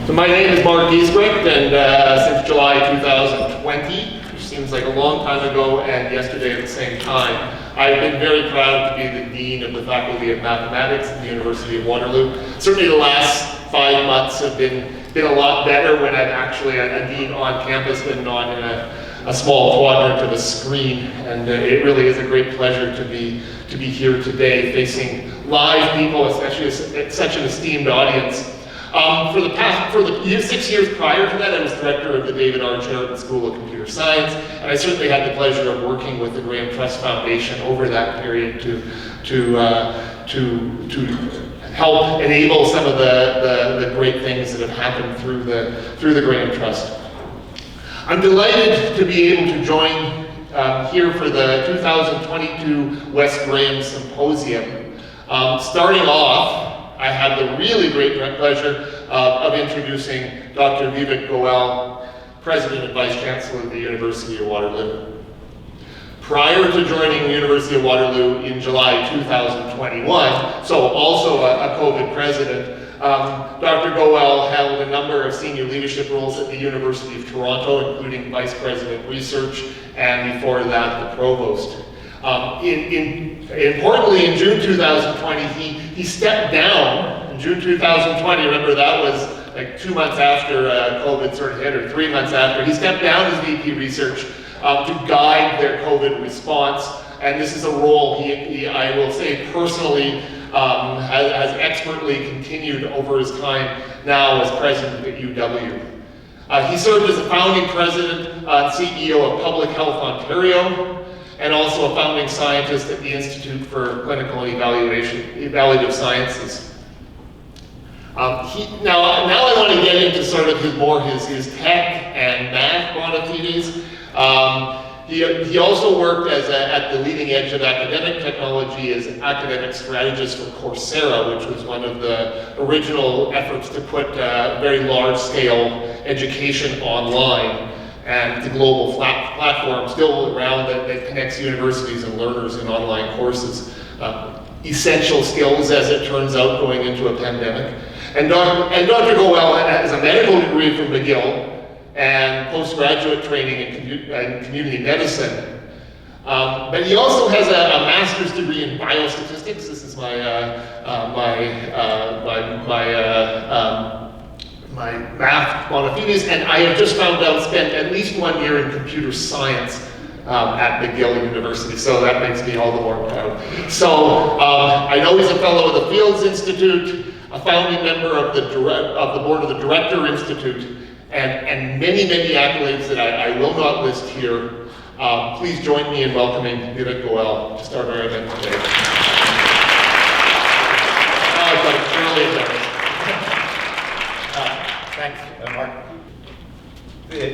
So my name is Mark Giesbrecht, and since July 2020, which seems like a long time ago and yesterday at the same time, I've been very proud to be the Dean of the Faculty of Mathematics at the University of Waterloo. Certainly the last 5 months have been a lot better when I'm actually a dean on campus than not in a small quadrant of a screen, and it really is a great pleasure to be here today facing live people, especially such an esteemed audience. For the 6 years prior to that, I was director of the David R. Cheriton School of Computer Science, and I certainly had the pleasure of working with the Graham Trust Foundation over that period to help enable some of the great things that have happened through the Graham Trust. I'm delighted to be able to join here for the 2022 Wes Graham Symposium. Starting off, I have the really great pleasure of introducing Dr. Vivek Goel, President and Vice Chancellor of the University of Waterloo. Prior to joining the University of Waterloo in July 2021, so also a COVID president, Dr. Goel held a number of senior leadership roles at the University of Toronto, including Vice President Research, and before that, the Provost. Importantly, in June 2020, he stepped down. In June 2020, remember that was like 2 months after COVID sort of hit, or 3 months after, he stepped down as VP Research to guide their COVID response. And this is a role he I will say personally, has expertly continued over his time now as president at UW. He served as a founding president and CEO of Public Health Ontario, and also a founding scientist at the Institute for Clinical and Evaluative Sciences. Now I want to get into sort of his tech and math bona fides. He also worked at the leading edge of academic technology as an academic strategist for Coursera, which was one of the original efforts to put very large-scale education online, and the global platform still around that connects universities and learners in online courses. Essential skills, as it turns out, going into a pandemic. And Dr. Goel has a medical degree from McGill and postgraduate training in community medicine. But he also has a master's degree in biostatistics. This is my math bona fides, and I have just found out spent at least 1 year in computer science at McGill University, so that makes me all the more proud. So I know he's a fellow of the Fields Institute, a founding member of the board of the Director Institute, and many, many accolades that I will not list here. Please join me in welcoming Vivek Goel to start our event today. Thanks, Mark.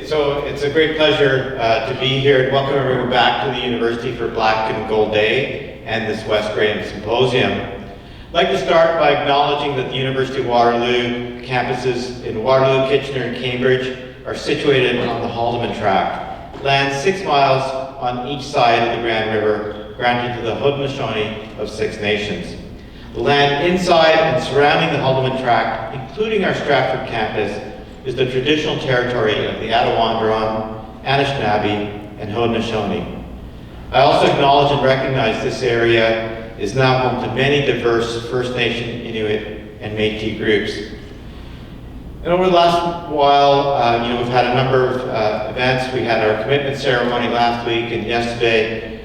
So it's a great pleasure to be here and welcome everyone back to the University for Black and Gold Day and this Wes Graham Symposium. I'd like to start by acknowledging that the University of Waterloo campuses in Waterloo, Kitchener, and Cambridge are situated on the Haldimand Tract, land 6 miles on each side of the Grand River, granted to the Haudenosaunee of 6 nations. The land inside and surrounding the Haldimand Tract, including our Stratford campus, is the traditional territory of the Attawandaron, Anishinaabe, and Haudenosaunee. I also acknowledge and recognize this area is now home to many diverse First Nation, Inuit, and Métis groups. And over the last while, we've had a number of events. We had our commitment ceremony last week, and yesterday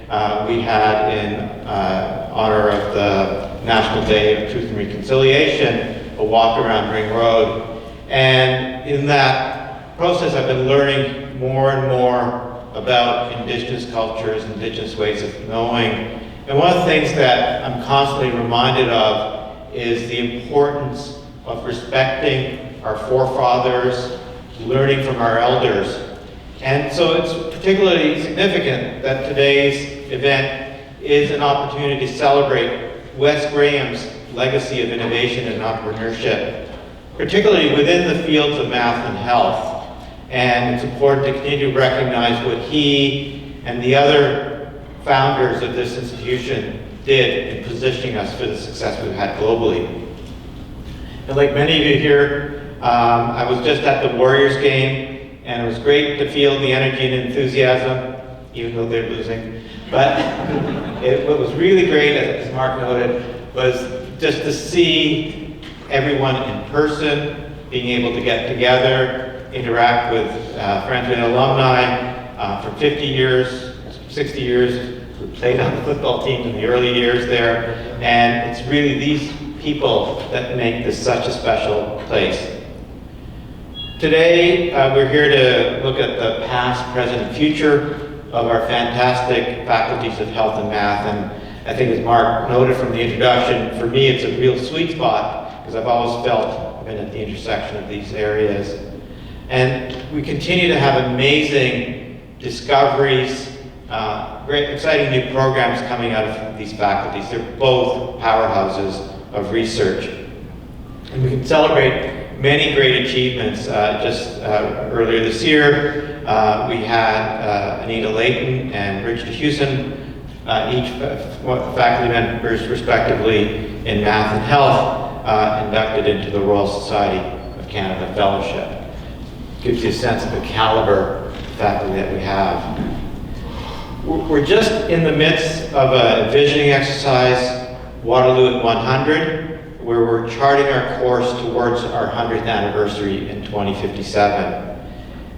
we had, in honor of the National Day of Truth and Reconciliation, a walk around Ring Road. And in that process, I've been learning more and more about Indigenous cultures, Indigenous ways of knowing. And one of the things that I'm constantly reminded of is the importance of respecting our forefathers, learning from our elders. And so it's particularly significant that today's event is an opportunity to celebrate Wes Graham's legacy of innovation and entrepreneurship, particularly within the fields of math and health. And it's important to continue to recognize what he and the other founders of this institution did in positioning us for the success we've had globally. And like many of you here, I was just at the Warriors game, and it was great to feel the energy and enthusiasm, even though they're losing. But what was really great, as Mark noted, was just to see everyone in person, being able to get together, interact with friends and alumni for 50 years, 60 years, who played on the football teams in the early years there. And it's really these people that make this such a special place. Today, we're here to look at the past, present, and future of our fantastic faculties of health and math. And I think as Mark noted from the introduction, for me it's a real sweet spot because I've always felt I've been at the intersection of these areas. And we continue to have amazing discoveries, great exciting new programs coming out of these faculties. They're both powerhouses of research. And we can celebrate many great achievements. Just earlier this year, we had Anita Layton and Richard Hewson, each faculty members respectively in math and health, inducted into the Royal Society of Canada Fellowship. Gives you a sense of the caliber of faculty that we have. We're just in the midst of a visioning exercise, Waterloo at 100, where we're charting our course towards our 100th anniversary in 2057.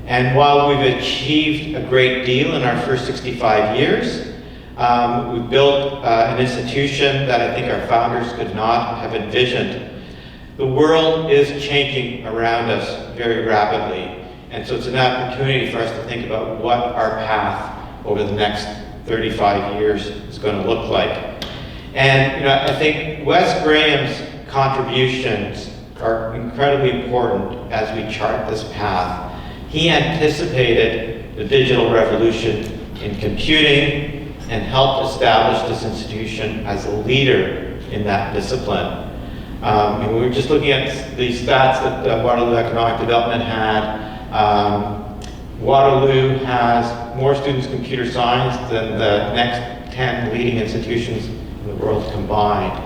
And while we've achieved a great deal in our first 65 years, we've built an institution that I think our founders could not have envisioned. The world is changing around us very rapidly, and so it's an opportunity for us to think about what our path over the next 35 years is going to look like. And I think Wes Graham's contributions are incredibly important as we chart this path. He anticipated the digital revolution in computing and helped establish this institution as a leader in that discipline. And we were just looking at the stats that Waterloo Economic Development had. Waterloo has more students in computer science than the next 10 leading institutions in the world combined.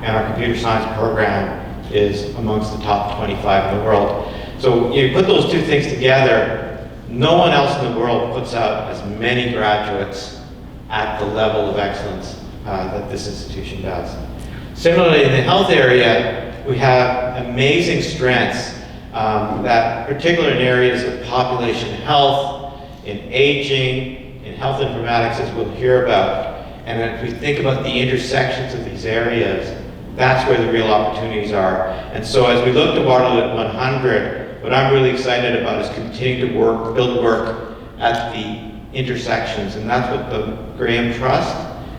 And our computer science program is amongst the top 25 in the world. So you put those two things together, no one else in the world puts out as many graduates at the level of excellence that this institution does. Similarly, in the health area, we have amazing strengths that particularly in areas of population health, in aging, in health informatics, as we'll hear about. And if we think about the intersections of these areas, that's where the real opportunities are. And so as we look to Waterloo at 100, what I'm really excited about is continuing to build work at the intersections. And that's what the Graham Trust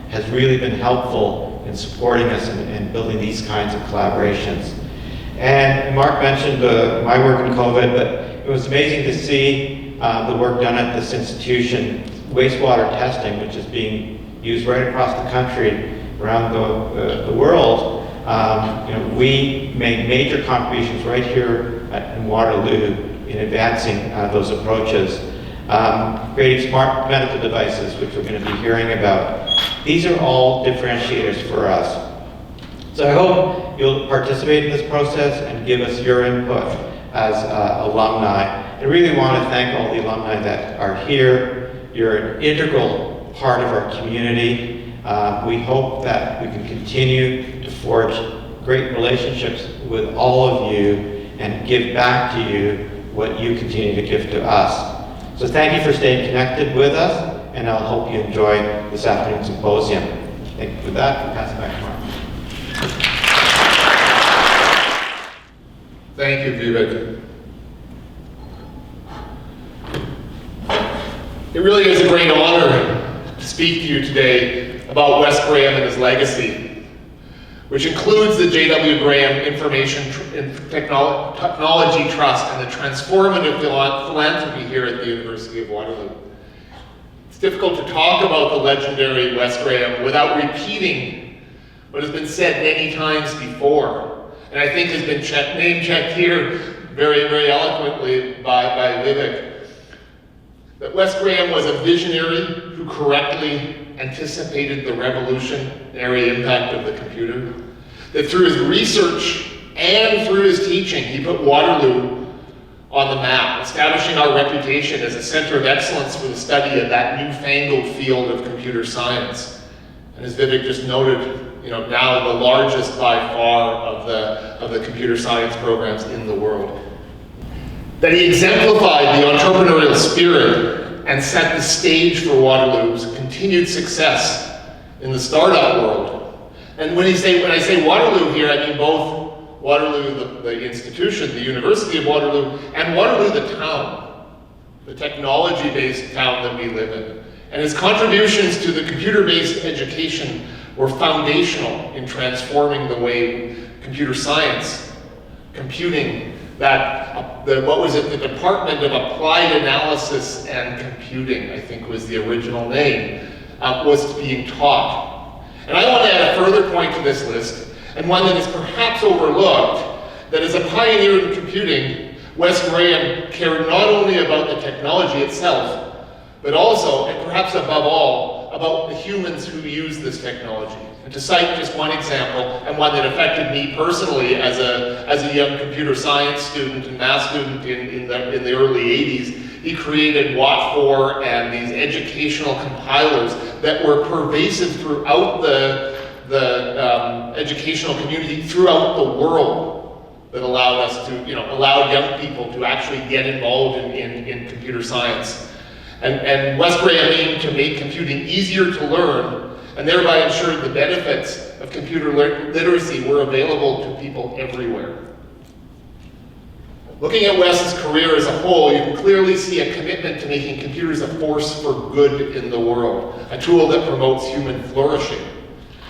has really been helpful in supporting us in building these kinds of collaborations. And Mark mentioned my work in COVID, but it was amazing to see the work done at this institution, wastewater testing, which is being used right across the country, around the world. We made major contributions right here in Waterloo in advancing those approaches. Creating smart medical devices, which we're going to be hearing about. These are all differentiators for us. So I hope you'll participate in this process and give us your input as alumni. I really want to thank all the alumni that are here. You're an integral part of our community. We hope that we can continue to forge great relationships with all of you and give back to you what you continue to give to us. So thank you for staying connected with us, and I hope you enjoy this afternoon's symposium. Thank you for that. I'll pass it back to Mark. Thank you, Vivek. It really is a great honor to speak to you today about Wes Graham and his legacy, which includes the J.W. Graham Information Technology Trust and the transformative philanthropy here at the University of Waterloo. It's difficult to talk about the legendary Wes Graham without repeating what has been said many times before, and I think has been name-checked here very, very eloquently by Vivek. That Wes Graham was a visionary who correctly anticipated the revolutionary impact of the computer. That through his research and through his teaching, he put Waterloo on the map, establishing our reputation as a center of excellence for the study of that newfangled field of computer science. And as Vivek just noted, now the largest by far of the computer science programs in the world. That he exemplified the entrepreneurial spirit and set the stage for Waterloo's continued success in the startup world. And when I say Waterloo here, I mean both Waterloo, the institution, the University of Waterloo, and Waterloo, the town, the technology-based town that we live in. And his contributions to the computer-based education were foundational in transforming the way computer science, computing, the Department of Applied Analysis and Computing, I think was the original name, was being taught. And I want to add a further point to this list, and one that is perhaps overlooked, that as a pioneer in computing, Wes Graham cared not only about the technology itself, but also, and perhaps above all, about the humans who use this technology. And to cite just one example, and one that affected me personally as a young computer science student and math student in the early 80s, he created Wat4 and these educational compilers that were pervasive throughout the educational community throughout the world, that allowed us to, allowed young people to actually get involved in computer science. And Wes Graham aimed to make computing easier to learn, and thereby ensured the benefits of computer literacy were available to people everywhere. Looking at Wes's career as a whole, you can clearly see a commitment to making computers a force for good in the world, a tool that promotes human flourishing.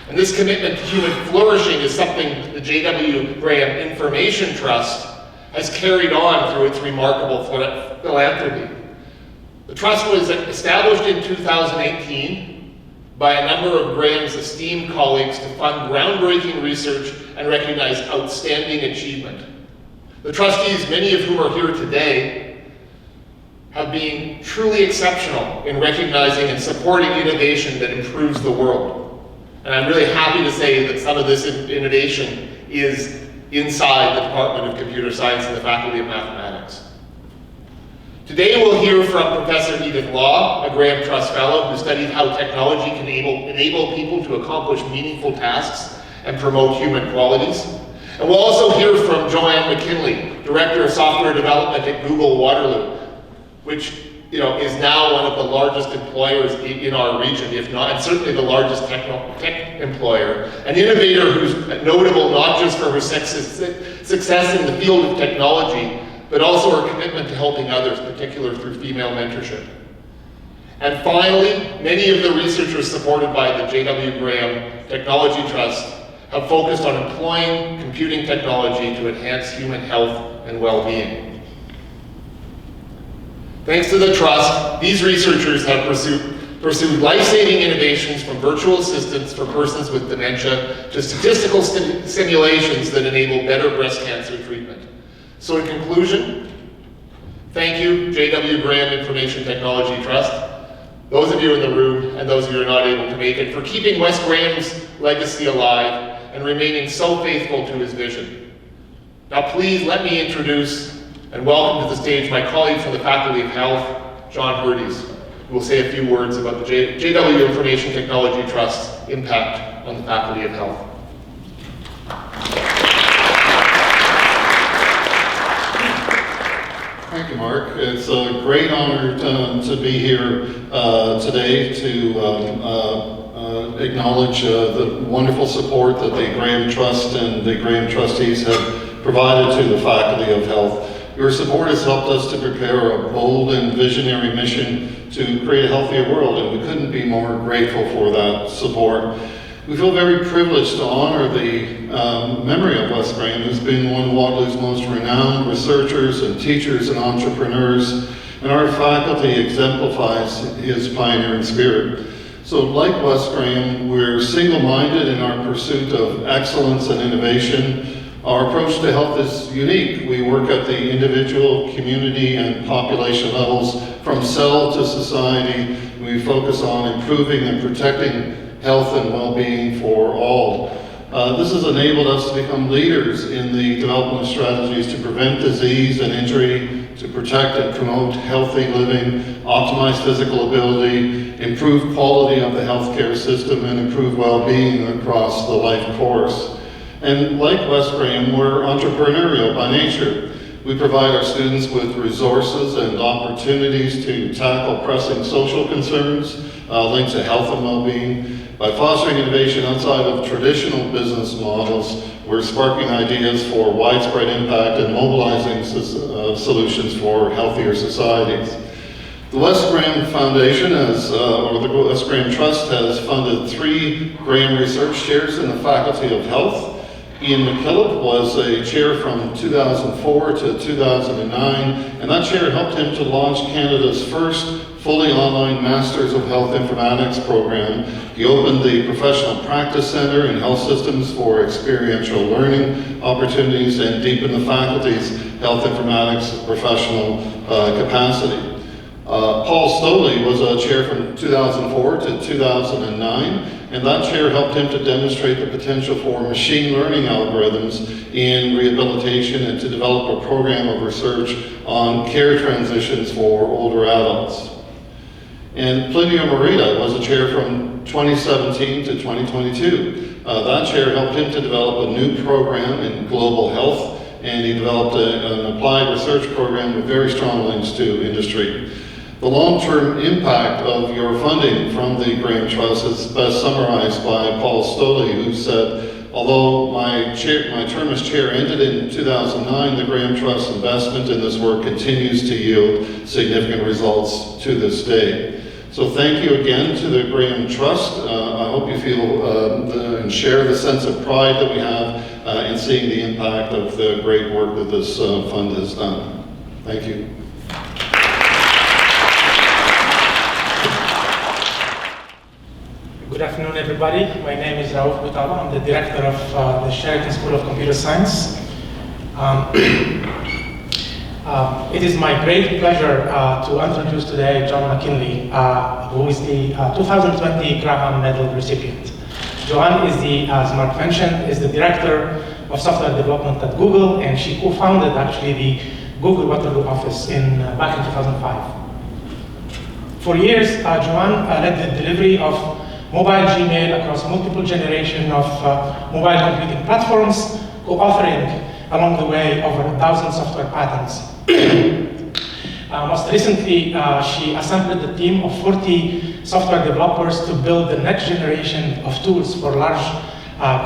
And this commitment to human flourishing is something the J.W. Graham Information Trust has carried on through its remarkable philanthropy. The trust was established in 2018 by a number of Graham's esteemed colleagues to fund groundbreaking research and recognize outstanding achievement. The trustees, many of whom are here today, have been truly exceptional in recognizing and supporting innovation that improves the world. And I'm really happy to say that some of this innovation is inside the Department of Computer Science and the Faculty of Mathematics. Today we'll hear from Professor Edith Law, a Graham Trust Fellow who studied how technology can enable people to accomplish meaningful tasks and promote human qualities. And we'll also hear from Joanne McKinley, Director of Software Development at Google Waterloo, which is now one of the largest employers in our region, if not, and certainly the largest tech employer. An innovator who's notable not just for her success in the field of technology, but also her commitment to helping others, particularly through female mentorship. And finally, many of the researchers supported by the J.W. Graham Technology Trust have focused on employing computing technology to enhance human health and well-being. Thanks to the trust, these researchers have pursued life-saving innovations from virtual assistants for persons with dementia to statistical simulations that enable better breast cancer treatment. So in conclusion, thank you, J.W. Graham Information Technology Trust, those of you in the room and those of you who are not able to make it, for keeping Wes Graham's legacy alive and remaining so faithful to his vision. Now please let me introduce and welcome to the stage my colleague from the Faculty of Health, John Hirdes, who will say a few words about the J.W. Information Technology Trust's impact on the Faculty of Health. Thank you, Mark. It's a great honor to be here today to acknowledge the wonderful support that the Graham Trust and the Graham trustees have provided to the Faculty of Health. Your support has helped us to prepare a bold and visionary mission to create a healthier world, and we couldn't be more grateful for that support. We feel very privileged to honor the memory of Wes Graham, who's been one of Waterloo's most renowned researchers and teachers and entrepreneurs, and our faculty exemplifies his pioneering spirit. So like Wes Graham, we're single-minded in our pursuit of excellence and innovation. Our approach to health is unique. We work at the individual, community, and population levels, from cell to society. We focus on improving and protecting health and well-being for all. This has enabled us to become leaders in the development of strategies to prevent disease and injury, to protect and promote healthy living, optimize physical ability, improve quality of the healthcare system, and improve well-being across the life course. And like Wes Graham, we're entrepreneurial by nature. We provide our students with resources and opportunities to tackle pressing social concerns linked to health and well-being. By fostering innovation outside of traditional business models, we're sparking ideas for widespread impact and mobilizing solutions for healthier societies. The Wes Graham Foundation or the Wes Graham Trust has funded 3 Graham Research Chairs in the Faculty of Health. Ian McKillop was a chair from 2004 to 2009, and that chair helped him to launch Canada's first fully online Masters of Health Informatics program. He opened the Professional Practice Center in Health Systems for experiential learning opportunities and deepened the faculty's health informatics professional capacity. Paul Stoley was a chair from 2004 to 2009, and that chair helped him to demonstrate the potential for machine learning algorithms in rehabilitation and to develop a program of research on care transitions for older adults. And Plinio Morita was a chair from 2017 to 2022. That chair helped him to develop a new program in global health, and he developed an applied research program with very strong links to industry. The long-term impact of your funding from the Graham Trust is best summarized by Paul Stoley, who said, although my term as chair ended in 2009, the Graham Trust investment in this work continues to yield significant results to this day. So thank you again to the Graham Trust. I hope you feel and share the sense of pride that we have in seeing the impact of the great work that this fund has done. Thank you. Good afternoon, everybody. My name is Raouf Boutaba. I'm the director of the Cheriton School of Computer Science. It is my great pleasure to introduce today Joanne McKinley, who is the 2020 Graham Medal recipient. Joanne is as Mark mentioned, is the director of software development at Google, and she co-founded actually the Google Waterloo office back in 2005. For years, Joanne led the delivery of mobile Gmail across multiple generations of mobile computing platforms, co-authoring along the way over 1,000 software patents. Most recently, she assembled a team of 40 software developers to build the next generation of tools for large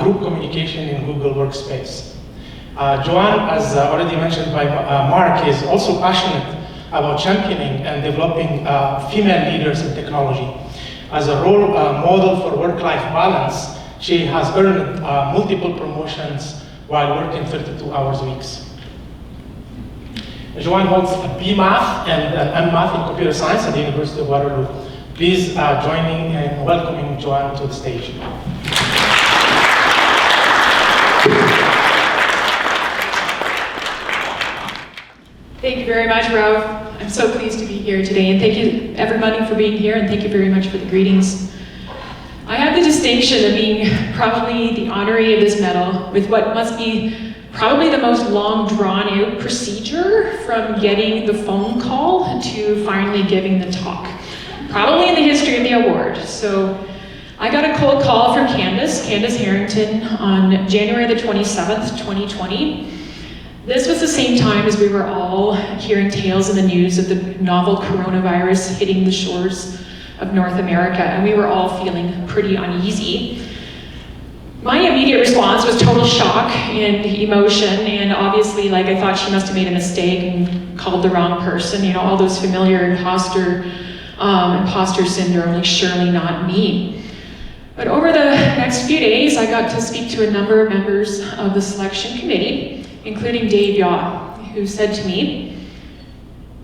group communication in Google Workspace. Joanne, as already mentioned by Mark, is also passionate about championing and developing female leaders in technology. As a role model for work-life balance, she has earned multiple promotions while working 32 hours weeks. Joanne holds a B Math and an M Math in computer science at the University of Waterloo. Please join me in welcoming Joanne to the stage. Thank you very much, Raouf. I'm so pleased to be here today, and thank you everybody for being here, and thank you very much for the greetings. I have the distinction of being probably the honoree of this medal with what must be probably the most long drawn out procedure from getting the phone call to finally giving the talk, probably in the history of the award. So I got a cold call from Candace Harrington on January the 27th, 2020. This was the same time as we were all hearing tales in the news of the novel coronavirus hitting the shores of North America, and we were all feeling pretty uneasy. My immediate response was total shock and emotion, and obviously, I thought she must have made a mistake and called the wrong person. You know, all those familiar imposter syndrome, surely not me. But over the next few days, I got to speak to a number of members of the selection committee, including Dave Yaw, who said to me,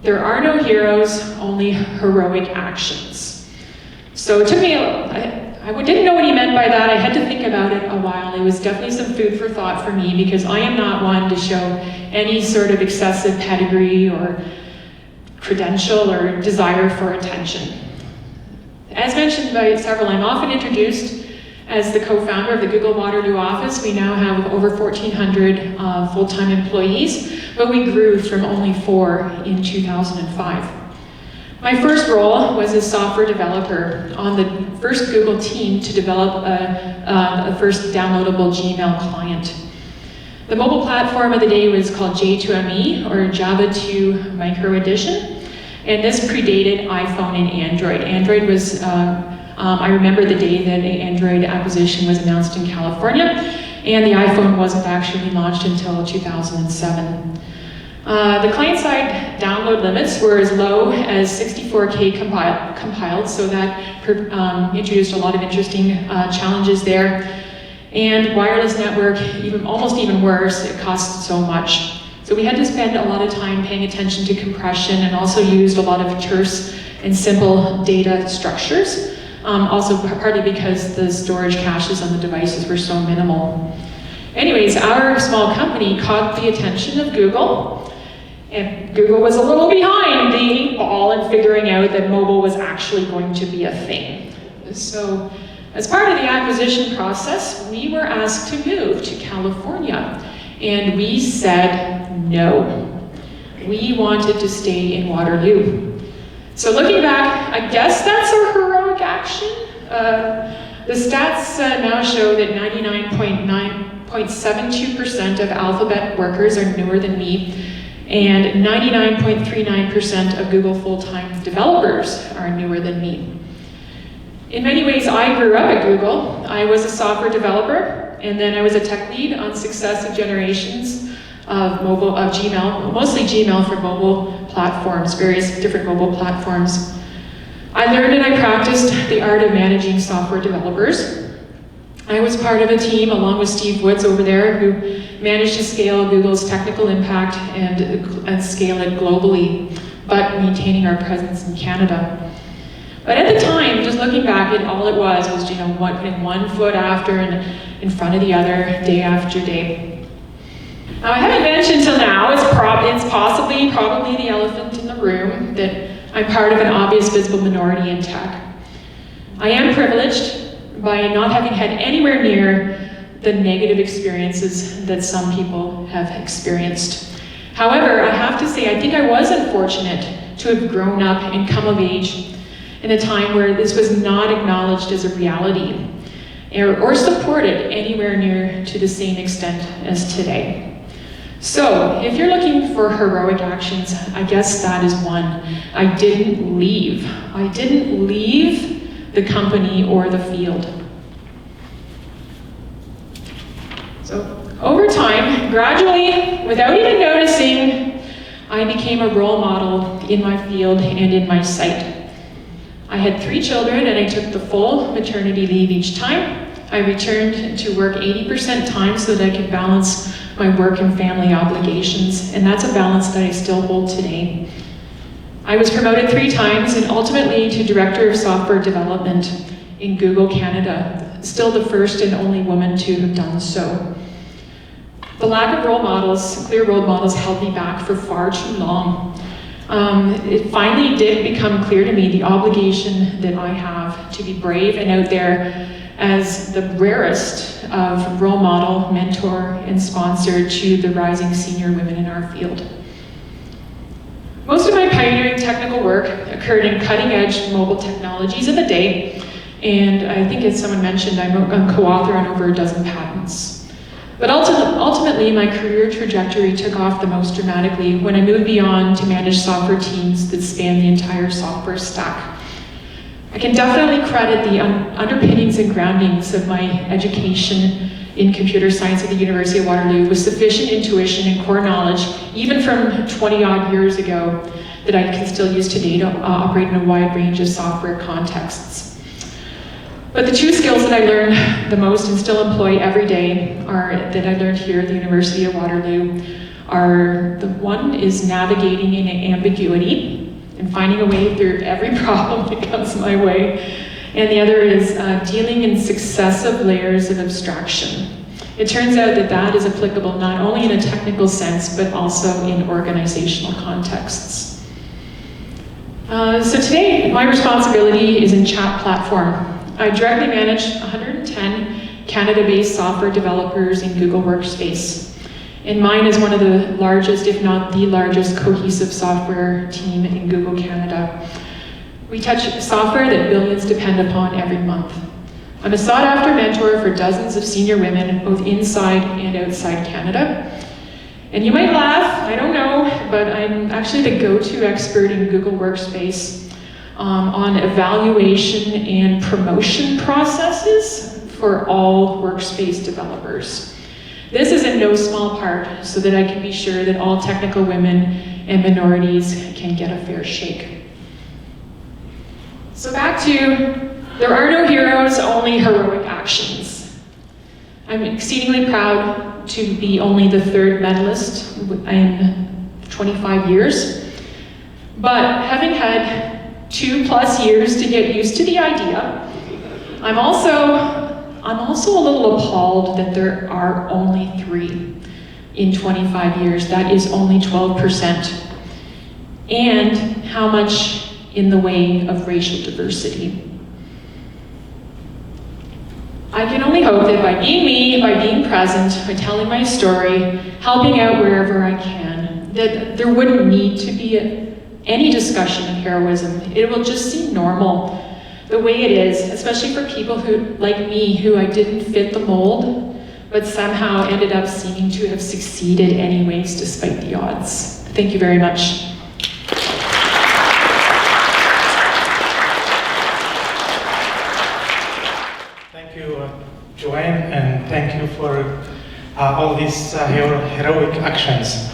"There are no heroes, only heroic actions." So it took me, I didn't know what he meant by that. I had to think about it a while. It was definitely some food for thought for me, because I am not one to show any sort of excessive pedigree or credential or desire for attention. As mentioned by several, I'm often introduced As the co-founder of the Google Waterloo office, we now have over 1,400 full-time employees, but we grew from only 4 in 2005. My first role was as software developer on the first Google team to develop a first downloadable Gmail client. The mobile platform of the day was called J2ME, or Java 2 Micro Edition, and this predated iPhone and Android. Android was, I remember the day that an Android acquisition was announced in California, and the iPhone wasn't actually launched until 2007. The client-side download limits were as low as 64K compiled, so that introduced a lot of interesting challenges there. And wireless network, almost even worse, it cost so much. So we had to spend a lot of time paying attention to compression, and also used a lot of terse and simple data structures. Also partly because the storage caches on the devices were so minimal. Anyways, our small company caught the attention of Google, and Google was a little behind the 8 ball in figuring out that mobile was actually going to be a thing. So, as part of the acquisition process, we were asked to move to California, and we said no. We wanted to stay in Waterloo. So looking back, I guess that's our heroic action. The stats now show that 99.72% of Alphabet workers are newer than me, and 99.39% of Google full-time developers are newer than me. In many ways, I grew up at Google. I was a software developer, and then I was a tech lead on successive generations of Gmail, mostly Gmail for mobile platforms, various different mobile platforms. I learned and I practiced the art of managing software developers. I was part of a team, along with Steve Woods over there, who managed to scale Google's technical impact and scale it globally, but maintaining our presence in Canada. But at the time, just looking back, all it was putting one foot after and in front of the other, day after day. Now, I haven't mentioned till now, it's probably the elephant in the room, that I'm part of an obvious visible minority in tech. I am privileged by not having had anywhere near the negative experiences that some people have experienced. However, I have to say, I think I was unfortunate to have grown up and come of age in a time where this was not acknowledged as a reality or supported anywhere near to the same extent as today. So, if you're looking for heroic actions, I guess that is one. I didn't leave. I didn't leave the company or the field. So, over time, gradually, without even noticing, I became a role model in my field and in my site. I had 3 children, and I took the full maternity leave each time. I returned to work 80% time so that I could balance my work and family obligations, and that's a balance that I still hold today. I was promoted 3 times, and ultimately to Director of Software Development in Google Canada, still the first and only woman to have done so. The lack of role models, clear role models, held me back for far too long. It finally did become clear to me the obligation that I have to be brave and out there as the rarest of role model, mentor, and sponsor to the rising senior women in our field. Most of my pioneering technical work occurred in cutting-edge mobile technologies of the day, and I think, as someone mentioned, I'm a co-author on over a dozen patents. But ultimately, my career trajectory took off the most dramatically when I moved beyond to manage software teams that span the entire software stack. I can definitely credit the underpinnings and groundings of my education in computer science at the University of Waterloo with sufficient intuition and core knowledge, even from 20-odd years ago, that I can still use today to operate in a wide range of software contexts. But the 2 skills that I learned the most and still employ every day that I learned here at the University of Waterloo are, the one is navigating in ambiguity and finding a way through every problem that comes my way. And the other is dealing in successive layers of abstraction. It turns out that that is applicable not only in a technical sense, but also in organizational contexts. So today, my responsibility is in chat platform. I directly manage 110 Canada-based software developers in Google Workspace. And mine is one of the largest, if not the largest, cohesive software team in Google Canada. We touch software that billions depend upon every month. I'm a sought-after mentor for dozens of senior women, both inside and outside Canada. And you might laugh, I don't know, but I'm actually the go-to expert in Google Workspace on evaluation and promotion processes for all workspace developers. This is in no small part so that I can be sure that all technical women and minorities can get a fair shake. So back to, there are no heroes, only heroic actions. I'm exceedingly proud to be only the third medalist in 25 years. But having had 2+ years to get used to the idea, I'm also a little appalled that there are only 3 in 25 years. That is only 12%. And how much in the way of racial diversity. I can only hope that by being me, by being present, by telling my story, helping out wherever I can, that there wouldn't need to be any discussion of heroism. It will just seem normal, the way it is, especially for people who, like me, who I didn't fit the mold, but somehow ended up seeming to have succeeded anyways, despite the odds. Thank you very much. Joanne, and thank you for all these heroic actions.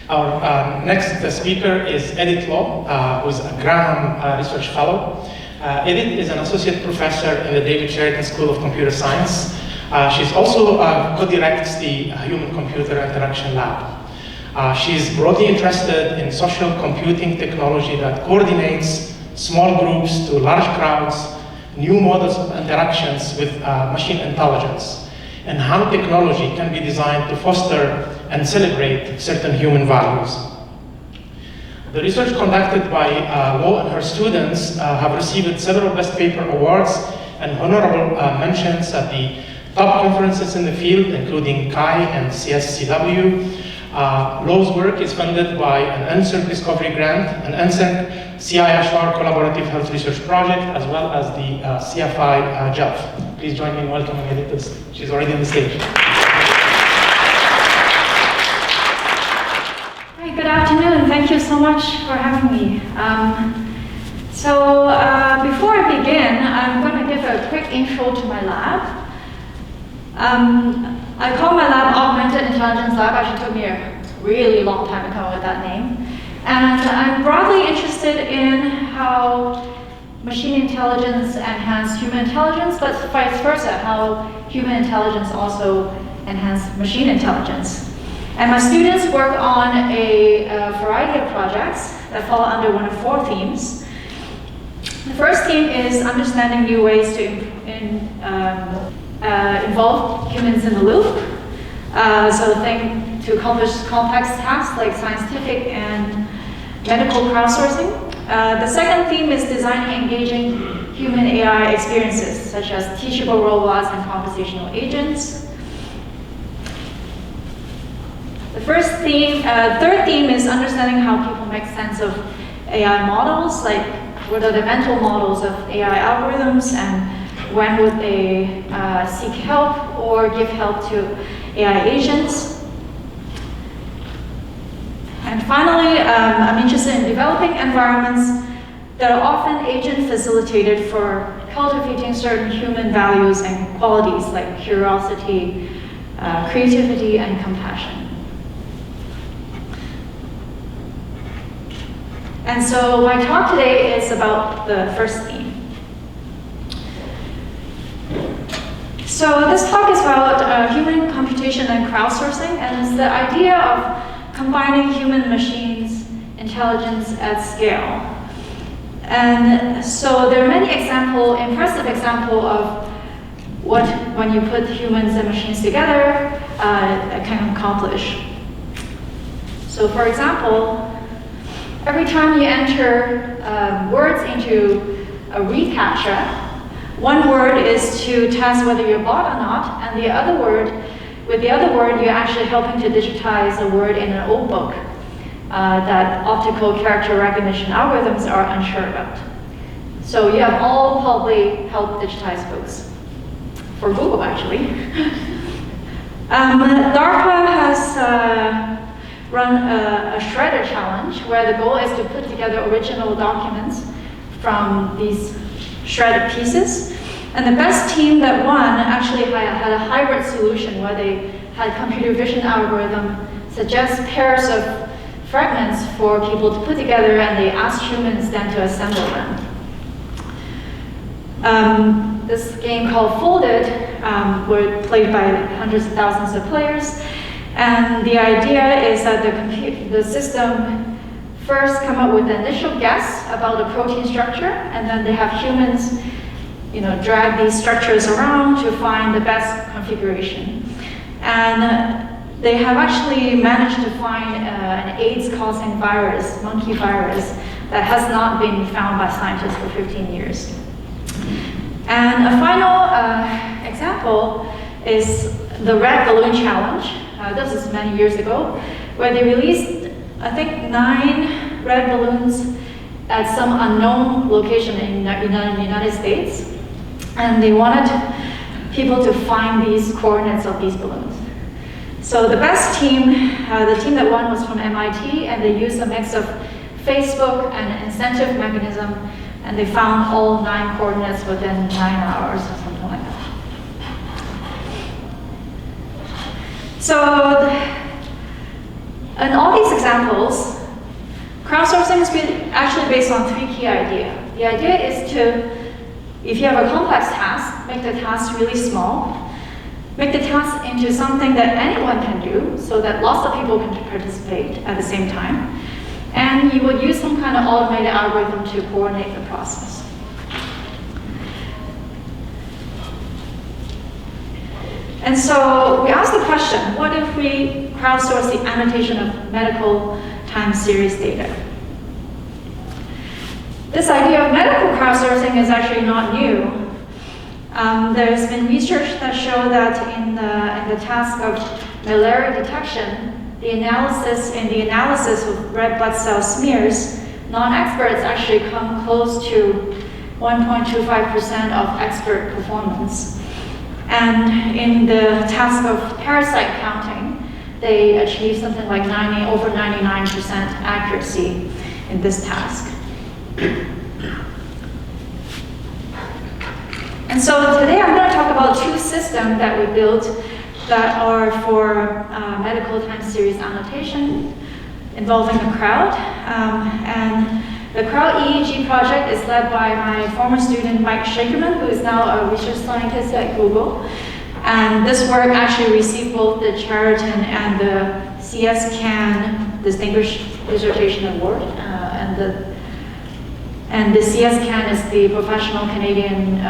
Our next speaker is Edith Law, who's a Graham Research Fellow. Edith is an associate professor in the David Cheriton School of Computer Science. She's also co-directs the Human-Computer Interaction Lab. She's broadly interested in social computing technology that coordinates small groups to large crowds, new models of interactions with machine intelligence, and how technology can be designed to foster and celebrate certain human values. The research conducted by Law and her students have received several Best Paper awards and honorable mentions at the top conferences in the field, including CHI and CSCW. Law's work is funded by an NSERC Discovery Grant, an NSERC CIHR Collaborative Health Research Project, as well as the CFI JELF. Please join me in welcoming Edith. She's already on the stage. Hi, good afternoon. Thank you so much for having me. Before I begin, I'm going to give a quick intro to my lab. I call my lab Augmented Intelligence Lab. Actually took me a really long time to come up with that name. And I'm broadly interested in how machine intelligence enhances human intelligence, but vice versa, how human intelligence also enhances machine intelligence. And my students work on a variety of projects that fall under one of 4 themes. The first theme is understanding new ways to involve humans in the loop. To accomplish complex tasks like scientific and medical crowdsourcing. The second theme is designing engaging human AI experiences, such as teachable robots and conversational agents. The third theme is understanding how people make sense of AI models, like what are the mental models of AI algorithms, and when would they seek help or give help to AI agents. And finally, I'm interested in developing environments that are often agent-facilitated for cultivating certain human values and qualities like curiosity, creativity, and compassion. And so my talk today is about the first theme. So this talk is about human computation and crowdsourcing, and it's the idea of combining human and machines intelligence at scale. And so there are many impressive examples of what, when you put humans and machines together, can accomplish. So for example, every time you enter words into a reCAPTCHA. One word is to test whether you're bot or not, and with the other word, you're actually helping to digitize a word in an old book that optical character recognition algorithms are unsure about. So you have all probably helped digitize books. For Google, actually. DARPA has run a shredder challenge where the goal is to put together original documents from these shredded pieces. And the best team that won actually had a hybrid solution where they had computer vision algorithm suggest pairs of fragments for people to put together, and they asked humans then to assemble them. This game called Folded were played by hundreds of thousands of players, and the idea is that the system first come up with the initial guess about the protein structure, and then they have humans, drag these structures around to find the best configuration. And they have actually managed to find an AIDS-causing virus, monkey virus, that has not been found by scientists for 15 years. And a final example is the Red Balloon Challenge. This is many years ago, where they released, I think, 9 red balloons at some unknown location in the United States. And they wanted people to find these coordinates of these balloons. So the best team, the team that won was from MIT, and they used a mix of Facebook and an incentive mechanism, and they found all 9 coordinates within 9 hours or something like that. So, in all these examples, crowdsourcing is actually based on 3 key ideas. The idea is to, if you have a complex task, make the task really small, make the task into something that anyone can do so that lots of people can participate at the same time. And you would use some kind of automated algorithm to coordinate the process. And so we asked the question, what if we crowdsource the annotation of medical time series data? This idea of medical crowdsourcing is actually not new. There's been research that show that in the task of malaria detection, in the analysis of red blood cell smears, non-experts actually come close to 1.25% of expert performance. And in the task of parasite counting, they achieve something like over 99% accuracy in this task. And so today I'm going to talk about 2 systems that we built that are for medical time series annotation involving a crowd. And the Crowd EEG project is led by my former student Mike Shakerman, who is now a research scientist at Google. And this work actually received both the Cheriton and the CS-CAN Distinguished Dissertation Award. And the CS-CAN is the Professional Canadian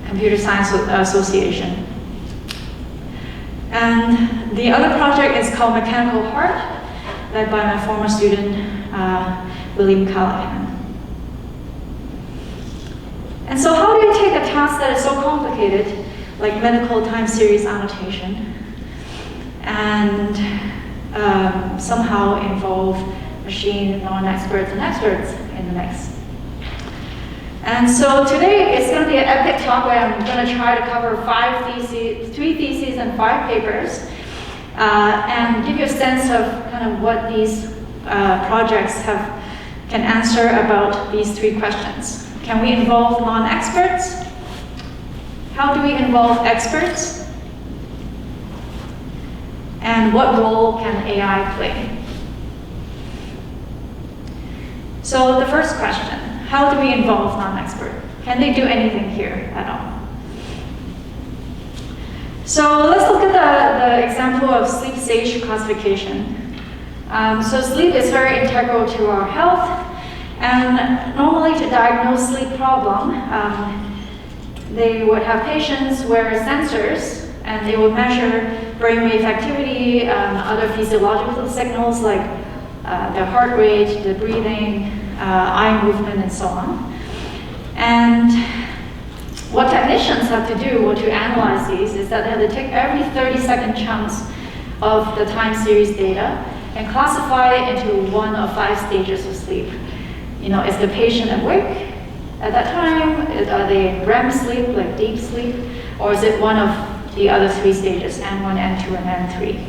Computer Science Association. And the other project is called Mechanical Heart, led by my former student, William Callahan. And so how do you take a task that is so complicated, like medical time series annotation, and somehow involve machine, non-experts, and experts in the mix? And so today it's going to be an epic talk where I'm going to try to cover 3 theses and 5 papers, and give you a sense of kind of what these projects can answer about these 3 questions. Can we involve non-experts? How do we involve experts? And what role can AI play? So the first question, how do we involve non-expert? Can they do anything here at all? So let's look at the example of sleep stage classification. So sleep is very integral to our health, and normally to diagnose sleep problem, they would have patients wear sensors, and they would measure brainwave activity, other physiological signals like the heart rate, the breathing, eye movement, and so on. And what technicians have to do to analyze these is that they have to take every 30-second chunks of the time series data and classify it into one of 5 stages of sleep. You know, is the patient awake at that time? Are they in REM sleep, like deep sleep? Or is it one of the other 3 stages, N1, N2, and N3?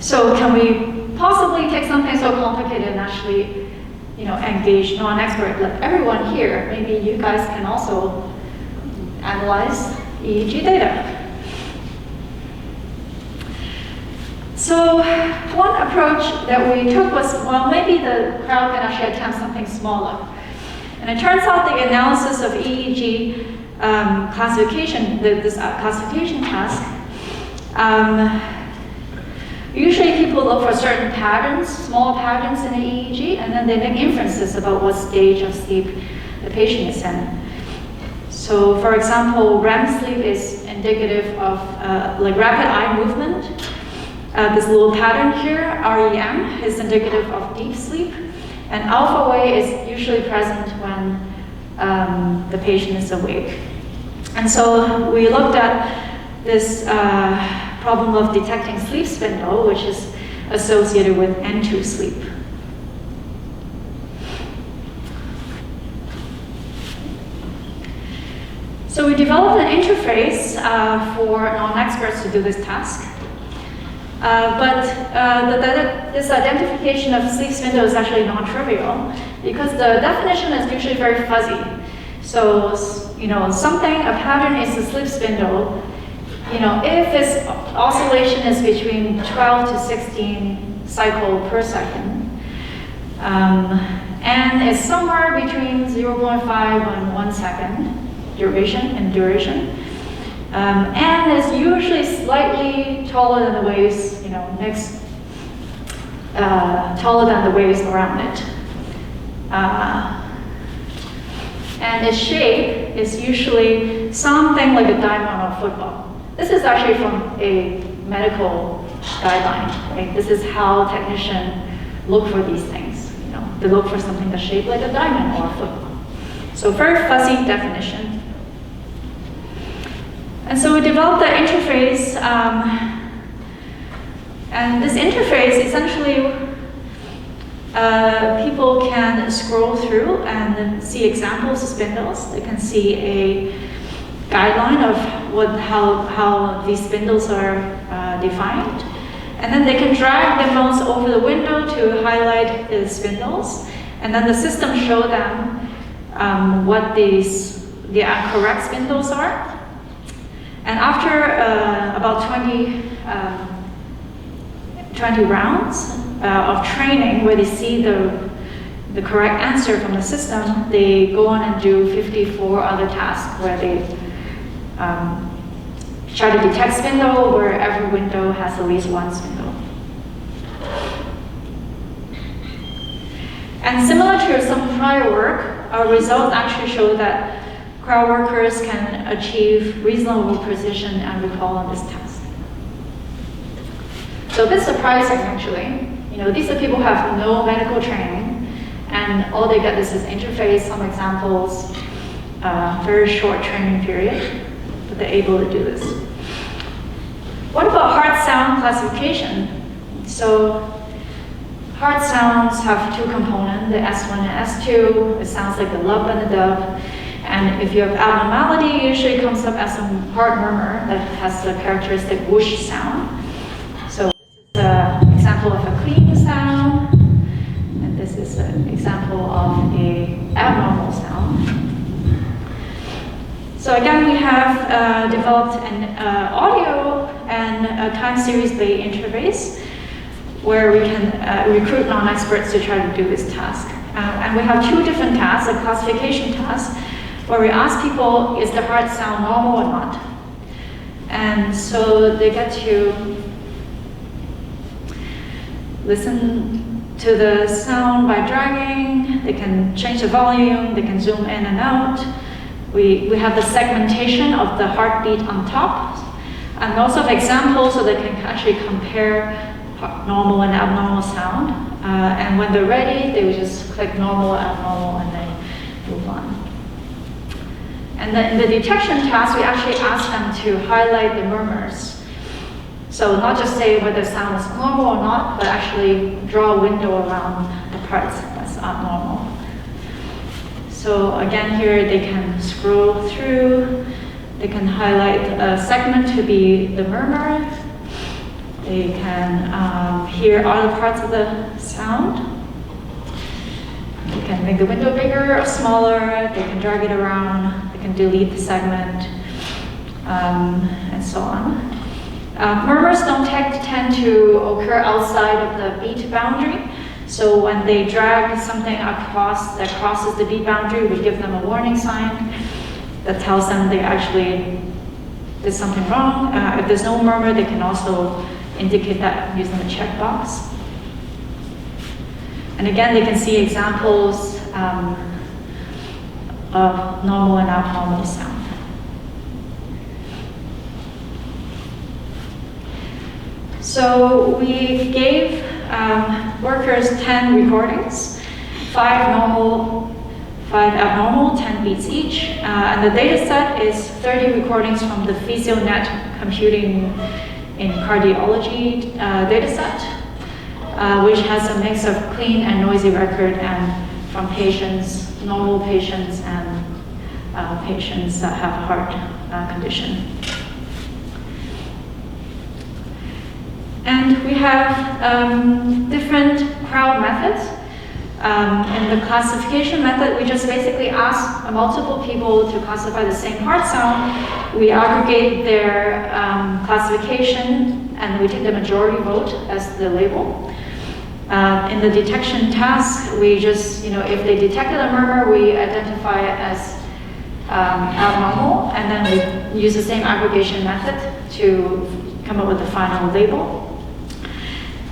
So can we possibly take something so complicated and actually, you know, engage non-expert, like everyone here, maybe you guys can also analyze EEG data. So one approach that we took was, well, maybe the crowd can actually attempt something smaller. And it turns out the analysis of EEG classification, this classification task, usually people look for certain patterns, small patterns in the EEG, and then they make inferences about what stage of sleep the patient is in. So for example, REM sleep is indicative of like rapid eye movement. This little pattern here, REM, is indicative of deep sleep, and alpha wave is usually present when the patient is awake. And so we looked at this problem of detecting sleep spindle, which is associated with N2 sleep. So we developed an interface for non-experts to do this task. This identification of sleep spindle is actually non-trivial because the definition is usually very fuzzy. So, you know, a pattern is a sleep spindle. You know, if its oscillation is between 12 to 16 cycles per second, and is somewhere between 0.5 and 1 second duration, and is usually slightly taller than the waves, you know, taller than the waves around it. And its shape is usually something like a diamond of football. This is actually from a medical guideline, right? This is how technicians look for these things. You know, they look for something that's shaped like a diamond or a football. So very fuzzy definition. And so we developed the interface, and this interface essentially people can scroll through and see examples of spindles. They can see a guideline of how these spindles are defined. And then they can drag the mouse over the window to highlight the spindles. And then the system show them what the correct spindles are. And after about 20 rounds of training where they see the correct answer from the system, they go on and do 54 other tasks where they try to detect spindle where every window has at least one spindle. And similar to some prior work, our results actually show that crowd workers can achieve reasonable precision and recall on this task. So a bit surprising actually. You know, these are people who have no medical training, and all they get is this interface, some examples, very short training period, but they're able to do this. What about heart sound classification? So heart sounds have 2 components, the S1 and S2. It sounds like a lub and a dub. And if you have abnormality, it usually comes up as some heart murmur that has the characteristic whoosh sound. So this is an example of a clean sound, and this is an example of an abnormal sound. So again, we have developed an audio and a time series-based interface where we can recruit non-experts to try to do this task. And we have 2 different tasks, a classification task, where we ask people, is the heart sound normal or not? And so they get to listen to the sound by dragging, they can change the volume, they can zoom in and out. We have the segmentation of the heartbeat on top, and also have examples so they can actually compare normal and abnormal sound. And when they're ready, they will just click normal, abnormal, and then And then in the detection task, we actually ask them to highlight the murmurs. So not just say whether sound is normal or not, but actually draw a window around the parts that's abnormal. So again here, they can scroll through, they can highlight a segment to be the murmur, they can hear other parts of the sound. They can make the window bigger or smaller, they can drag it around, they can delete the segment, and so on. Murmurs don't tend to occur outside of the beat boundary. So when they drag something across that crosses the beat boundary, we give them a warning sign that tells them they actually did something wrong. If there's no murmur, they can also indicate that using the checkbox. And again, they can see examples of normal and abnormal sound. So we gave workers 10 recordings, 5 normal, 5 abnormal, 10 beats each. And the data set is 30 recordings from the PhysioNet computing in cardiology data set, which has a mix of clean and noisy record and from patients, normal patients and patients that have a heart condition. And we have different crowd methods. In the classification method, we just basically ask multiple people to classify the same heart sound. We aggregate their classification and we take the majority vote as the label. In the detection task, we just, if they detected a murmur, we identify it as abnormal, and then we use the same aggregation method to come up with the final label.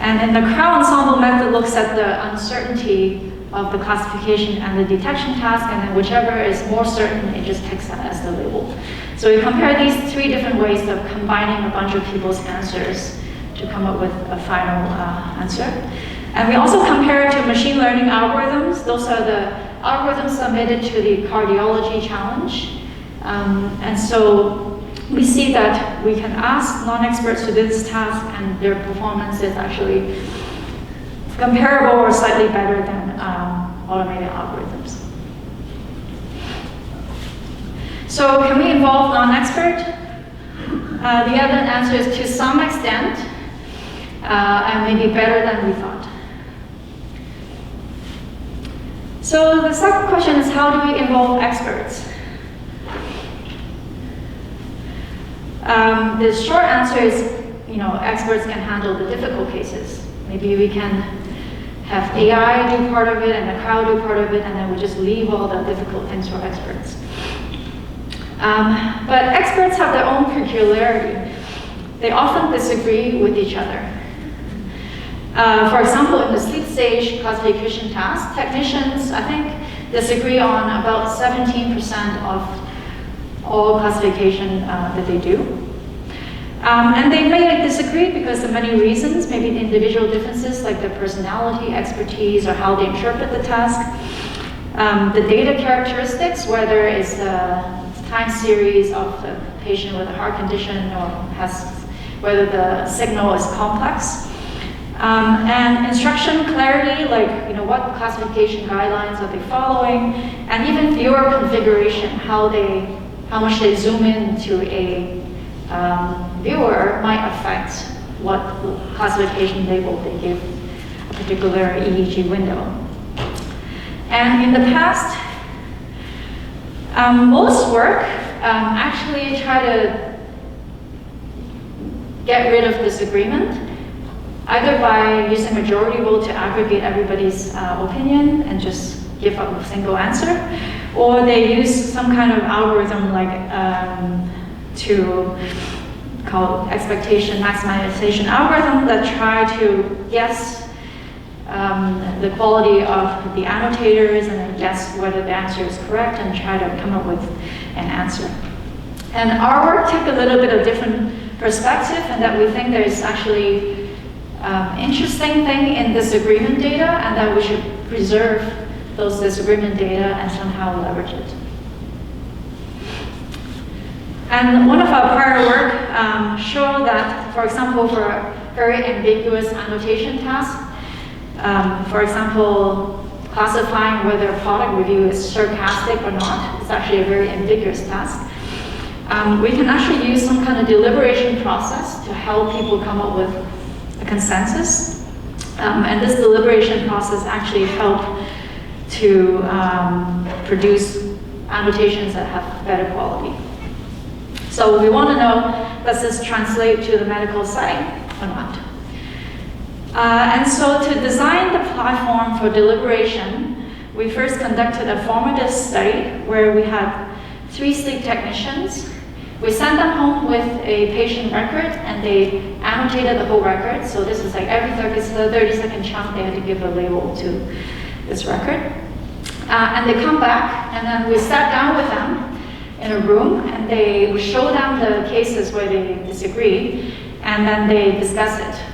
And in the crowd ensemble method looks at the uncertainty of the classification and the detection task, and then whichever is more certain, it just takes that as the label. So we compare these 3 different ways of combining a bunch of people's answers to come up with a final answer. And we also compare it to machine learning algorithms. Those are the algorithms submitted to the cardiology challenge. And so we see that we can ask non-experts to do this task and their performance is actually comparable or slightly better than automated algorithms. So can we involve non-expert? The other answer is to some extent, and maybe better than we thought. So the second question is, how do we involve experts? The short answer is, experts can handle the difficult cases. Maybe we can have AI do part of it and the crowd do part of it, and then we just leave all the difficult things for experts. But experts have their own peculiarity. They often disagree with each other. For example, in the sleep stage classification task, technicians, I think, disagree on about 17% of all classification that they do. And they may disagree because of many reasons, maybe the individual differences like their personality, expertise, or how they interpret the task. The data characteristics, whether it's a time series of the patient with a heart condition or whether the signal is complex. And instruction clarity, like what classification guidelines are they following, and even viewer configuration, how much they zoom into a viewer might affect what classification label they give a particular EEG window. And in the past, most work actually try to get rid of disagreement, either by using majority vote to aggregate everybody's opinion and just give up a single answer, or they use some kind of algorithm like called expectation maximization algorithm that try to guess the quality of the annotators and then guess whether the answer is correct and try to come up with an answer. And our work took a little bit of different perspective, and that we think there's actually interesting thing in disagreement data, and that we should preserve those disagreement data and somehow leverage it. And one of our prior work showed that, for example, for a very ambiguous annotation task, for example, classifying whether a product review is sarcastic or not, it's actually a very ambiguous task. We can actually use some kind of deliberation process to help people come up with a consensus. And this deliberation process actually help to produce annotations that have better quality. So we want to know, does this translate to the medical setting or not? And so to design the platform for deliberation, we first conducted a formative study where we had 3 sleep technicians. We sent them home with a patient record and they annotated the whole record. So this is like every 30-second chunk they had to give a label to this record. And they come back and then we sat down with them in a room and they would show them the cases where they disagree and then they discuss it.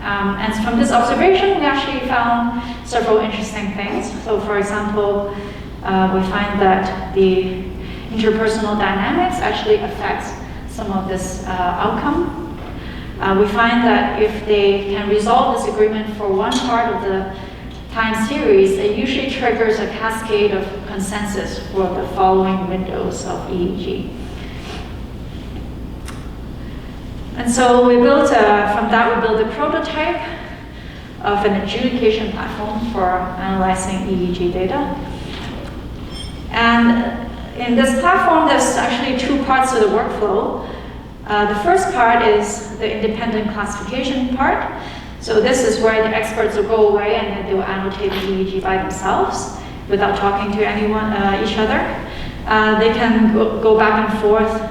And from this observation, we actually found several interesting things. So for example, we find that the interpersonal dynamics actually affects some of this outcome. We find that if they can resolve disagreement for one part of the time series, it usually triggers a cascade of consensus for the following windows of EEG. And so we built, from that we built a prototype of an adjudication platform for analyzing EEG data. And in this platform, there's actually 2 parts to the workflow. The first part is the independent classification part. So this is where the experts will go away and then they will annotate the EEG by themselves without talking to anyone, each other. They can go back and forth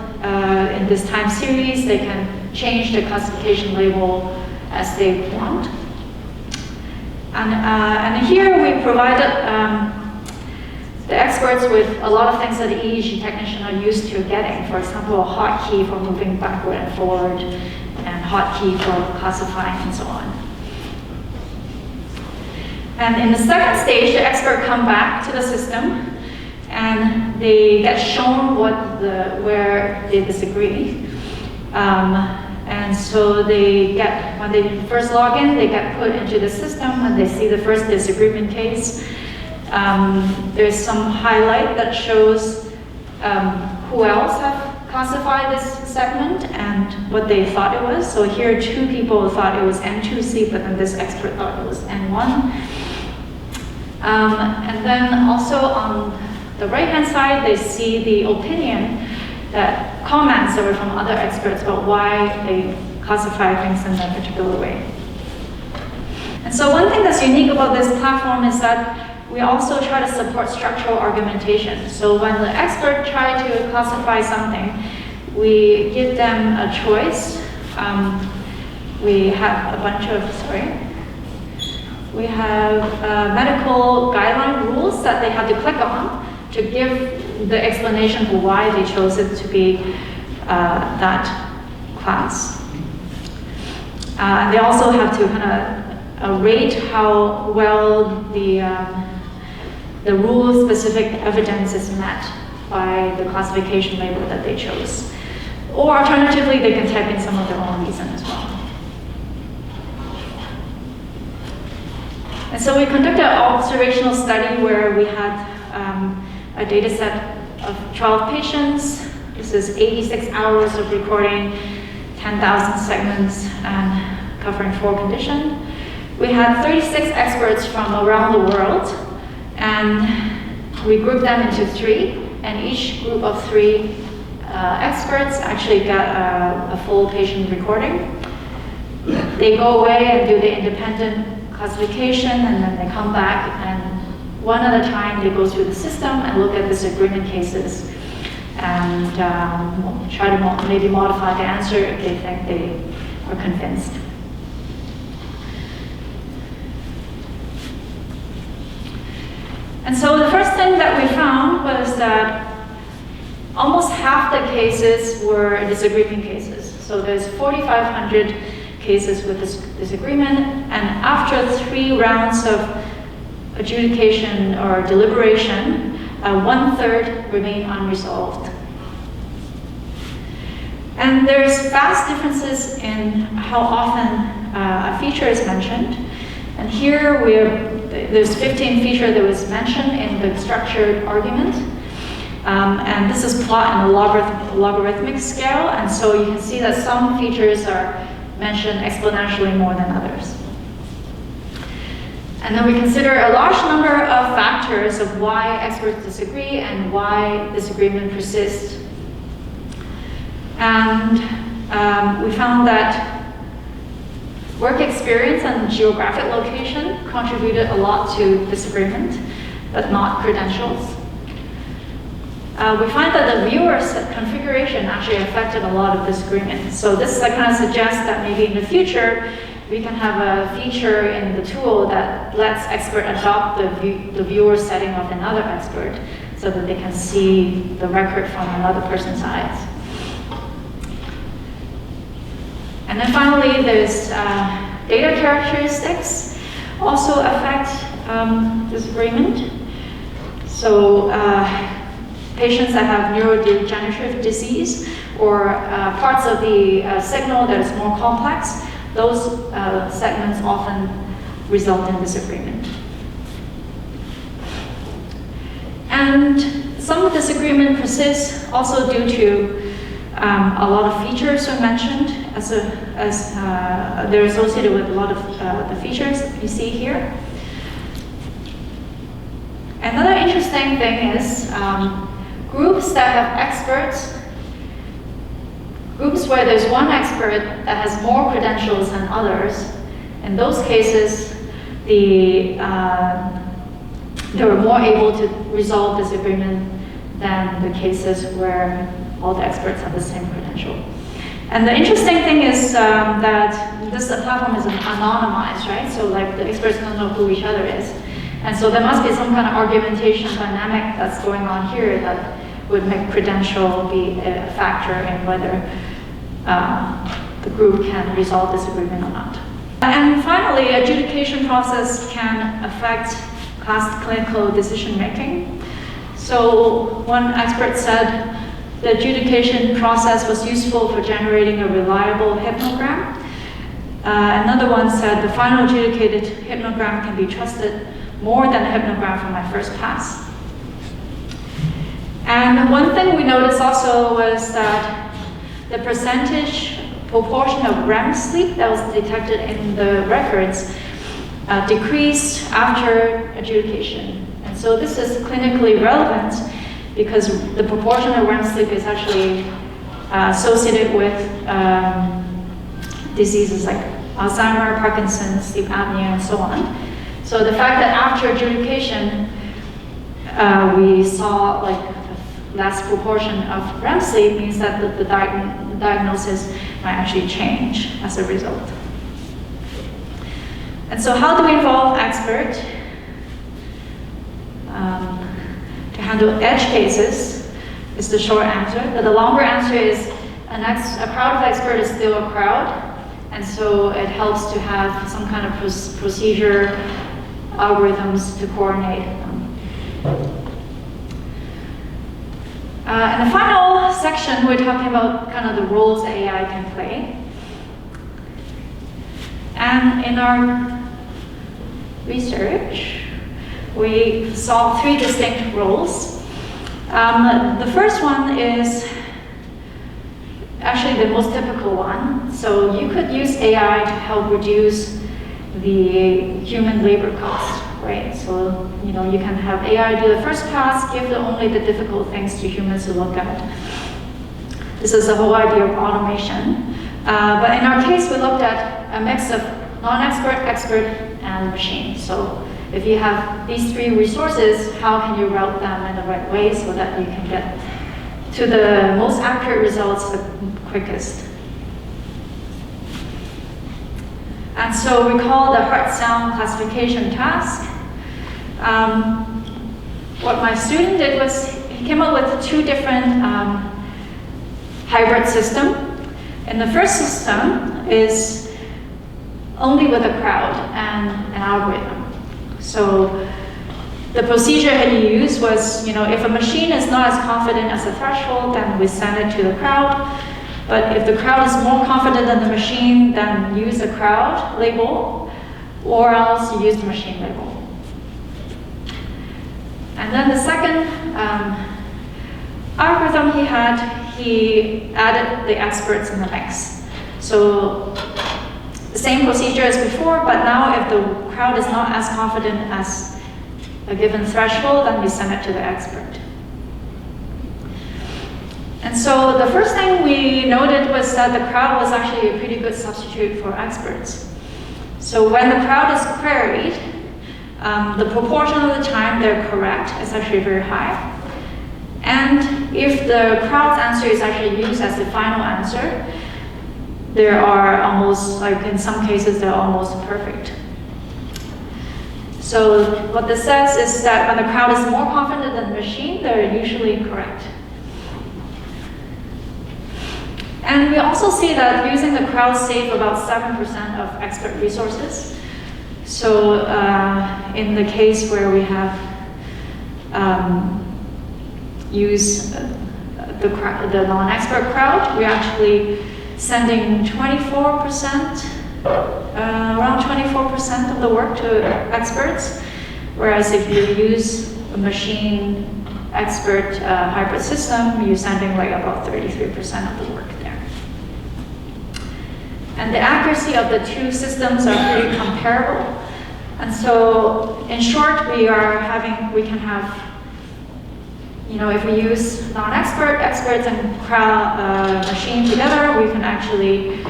in this time series. They can change the classification label as they want. And here we provided the experts with a lot of things that the EEG technician are used to getting. For example, a hotkey for moving backward and forward, and hotkey for classifying and so on. And in the second stage, the expert come back to the system and they get shown where they disagree. And so they get, when they first log in, they get put into the system and they see the first disagreement case. There's some highlight that shows who else have classified this segment and what they thought it was. So here 2 people thought it was N2C, but then this expert thought it was N1. And then also on the right-hand side, they see the opinion, that comments that were from other experts about why they classify things in that particular way. And so one thing that's unique about this platform is that we also try to support structural argumentation. So when the expert tries to classify something, we give them a choice. We have a bunch of, we have medical guideline rules that they have to click on to give the explanation for why they chose it to be that class. And they also have to kind of rate how well the rule-specific evidence is met by the classification label that they chose. Or alternatively, they can type in some of their own reason as well. And so we conducted an observational study where we had a data set of 12 patients. This is 86 hours of recording, 10,000 segments, and covering 4 conditions. We had 36 experts from around the world, and we grouped them into 3, and each group of 3 experts actually got a full patient recording. They go away and do the independent classification, and then they come back, and one at a time they go through the system and look at disagreement cases and try to maybe modify the answer if they think they are convinced. And so the first thing that we found was that almost half the cases were disagreement cases. So there's 4,500 cases with this disagreement, and after 3 rounds of adjudication or deliberation, 1/3 remain unresolved. And there's vast differences in how often a feature is mentioned. And here there's 15 features that was mentioned in the structured argument. And this is plot in a logarithmic scale. And so you can see that some features are mentioned exponentially more than others. And then we consider a large number of factors of why experts disagree and why disagreement persists. And we found that work experience and geographic location contributed a lot to disagreement, but not credentials. We find that the viewer configuration actually affected a lot of disagreement. So this kind of suggests that maybe in the future, we can have a feature in the tool that lets expert adopt the viewer setting of another expert so that they can see the record from another person's eyes. And then finally, there's data characteristics also affect disagreement. So patients that have neurodegenerative disease or parts of the signal that is more complex, those segments often result in disagreement. And some disagreement persists also due to a lot of features are mentioned as they're associated with a lot of the features you see here. Another interesting thing is groups that have experts, groups where there's one expert that has more credentials than others. In those cases, they were more able to resolve disagreement than the cases where all the experts have the same credential. And the interesting thing is that this platform is anonymized, right? So like the experts don't know who each other is. And so there must be some kind of argumentation dynamic that's going on here that would make credential be a factor in whether the group can resolve disagreement or not. And finally, adjudication process can affect past clinical decision making. So one expert said the adjudication process was useful for generating a reliable hypnogram. Another one said the final adjudicated hypnogram can be trusted more than a hypnogram from my first pass. And one thing we noticed also was that the proportion of REM sleep that was detected in the records decreased after adjudication. And so this is clinically relevant because the proportion of REM sleep is actually associated with diseases like Alzheimer's, Parkinson's, sleep apnea, and so on. So the fact that after adjudication, we saw like less proportion of REM sleep means that the diagnosis might actually change as a result. And so how do we involve expert to handle edge cases is the short answer. But the longer answer is a crowd of experts is still a crowd. And so it helps to have some kind of procedure algorithms to coordinate them. In the final section, we're talking about kind of the roles AI can play. And in our research, we saw 3 distinct roles. The first one is actually the most typical one. So you could use AI to help reduce the human labor cost, right? So you can have AI do the first pass, give only the difficult things to humans to look at. This is the whole idea of automation. But in our case, we looked at a mix of non-expert, expert, and machine. So if you have these 3 resources, how can you route them in the right way so that you can get to the most accurate results the quickest? And so we call the heart-sound classification task. What my student did was he came up with 2 different hybrid systems. And the first system is only with a crowd and an algorithm. So the procedure he used was, if a machine is not as confident as a threshold, then we send it to the crowd. But if the crowd is more confident than the machine, then use the crowd label, or else you use the machine label. And then the second algorithm he added the experts in the mix. So the same procedure as before, but now if the crowd is not as confident as a given threshold, then we send it to the expert. And so the first thing we noted was that the crowd was actually a pretty good substitute for experts. So when the crowd is queried, the proportion of the time they're correct is actually very high. And if the crowd's answer is actually used as the final answer, there are almost, like in some cases, they're almost perfect. So what this says is that when the crowd is more confident than the machine, they're usually correct. And we also see that using the crowd saves about 7% of expert resources. So in the case where we have used the non-expert crowd, we're actually sending 24%, around 24% of the work to experts, whereas if you use a machine expert hybrid system, you're sending like about 33% of the work there. And the accuracy of the two systems are pretty comparable. And so, in short, we can have, if we use non-expert, experts, and crowd machine together, we can actually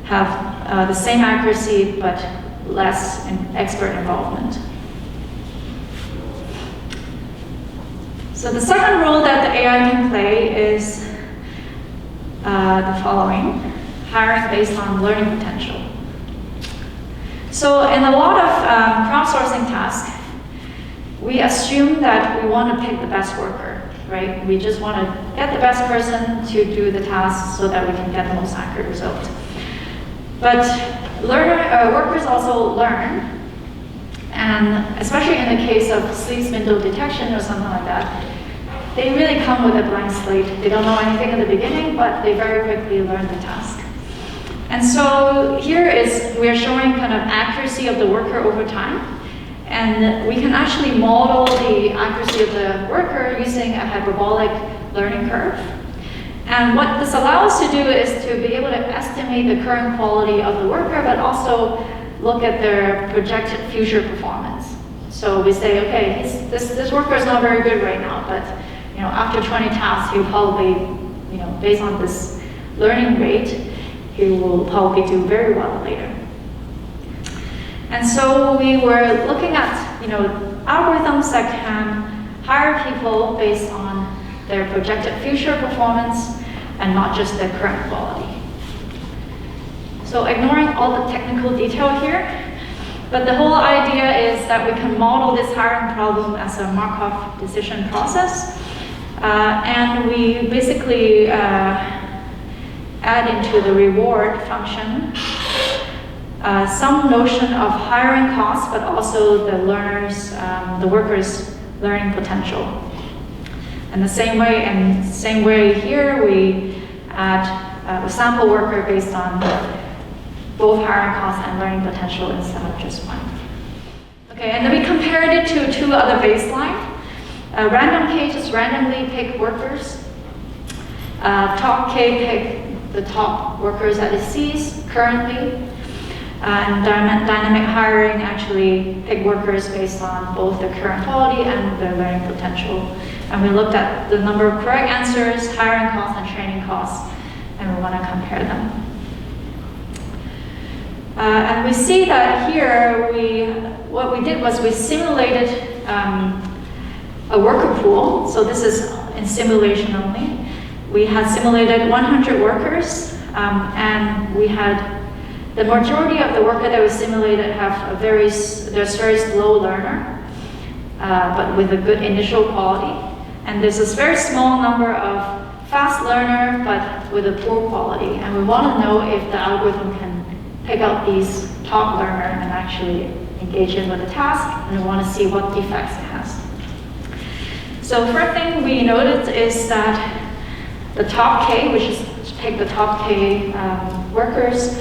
have the same accuracy, but less expert involvement. So the second role that the AI can play is the following: hiring based on learning potential. So in a lot of crowdsourcing tasks, we assume that we want to pick the best worker, right? We just want to get the best person to do the task so that we can get the most accurate result. But workers also learn, and especially in the case of sleep spindle detection or something like that, they really come with a blank slate. They don't know anything in the beginning, but they very quickly learn the task. And so we're showing kind of accuracy of the worker over time. And we can actually model the accuracy of the worker using a hyperbolic learning curve. And what this allows us to do is to be able to estimate the current quality of the worker, but also look at their projected future performance. So we say, okay, this worker is not very good right now, but after 20 tasks, he'll probably, based on this learning rate, he will probably do very well later. And so we were looking at, algorithms that can hire people based on their projected future performance and not just their current quality. So ignoring all the technical detail here, but the whole idea is that we can model this hiring problem as a Markov decision process. And we basically add into the reward function some notion of hiring costs, but also the workers' learning potential. And the same way here, we add a sample worker based on both hiring costs and learning potential instead of just one. Okay, and then we compared it to two other baselines. Random K just randomly pick workers. Top K pick the top workers that it sees currently. And dynamic hiring actually pick workers based on both their current quality and their learning potential. And we looked at the number of correct answers, hiring costs, and training costs, and we want to compare them. And we see that here, what we did was we simulated a worker pool. So this is in simulation only. We had simulated 100 workers, and we had the majority of the worker that was simulated have very slow learner, but with a good initial quality. And there's this very small number of fast learner, but with a poor quality. And we want to know if the algorithm can pick out these top learner and actually engage in with the task, and we want to see what defects it has. So first thing we noticed is that the top K, which is take the top K workers,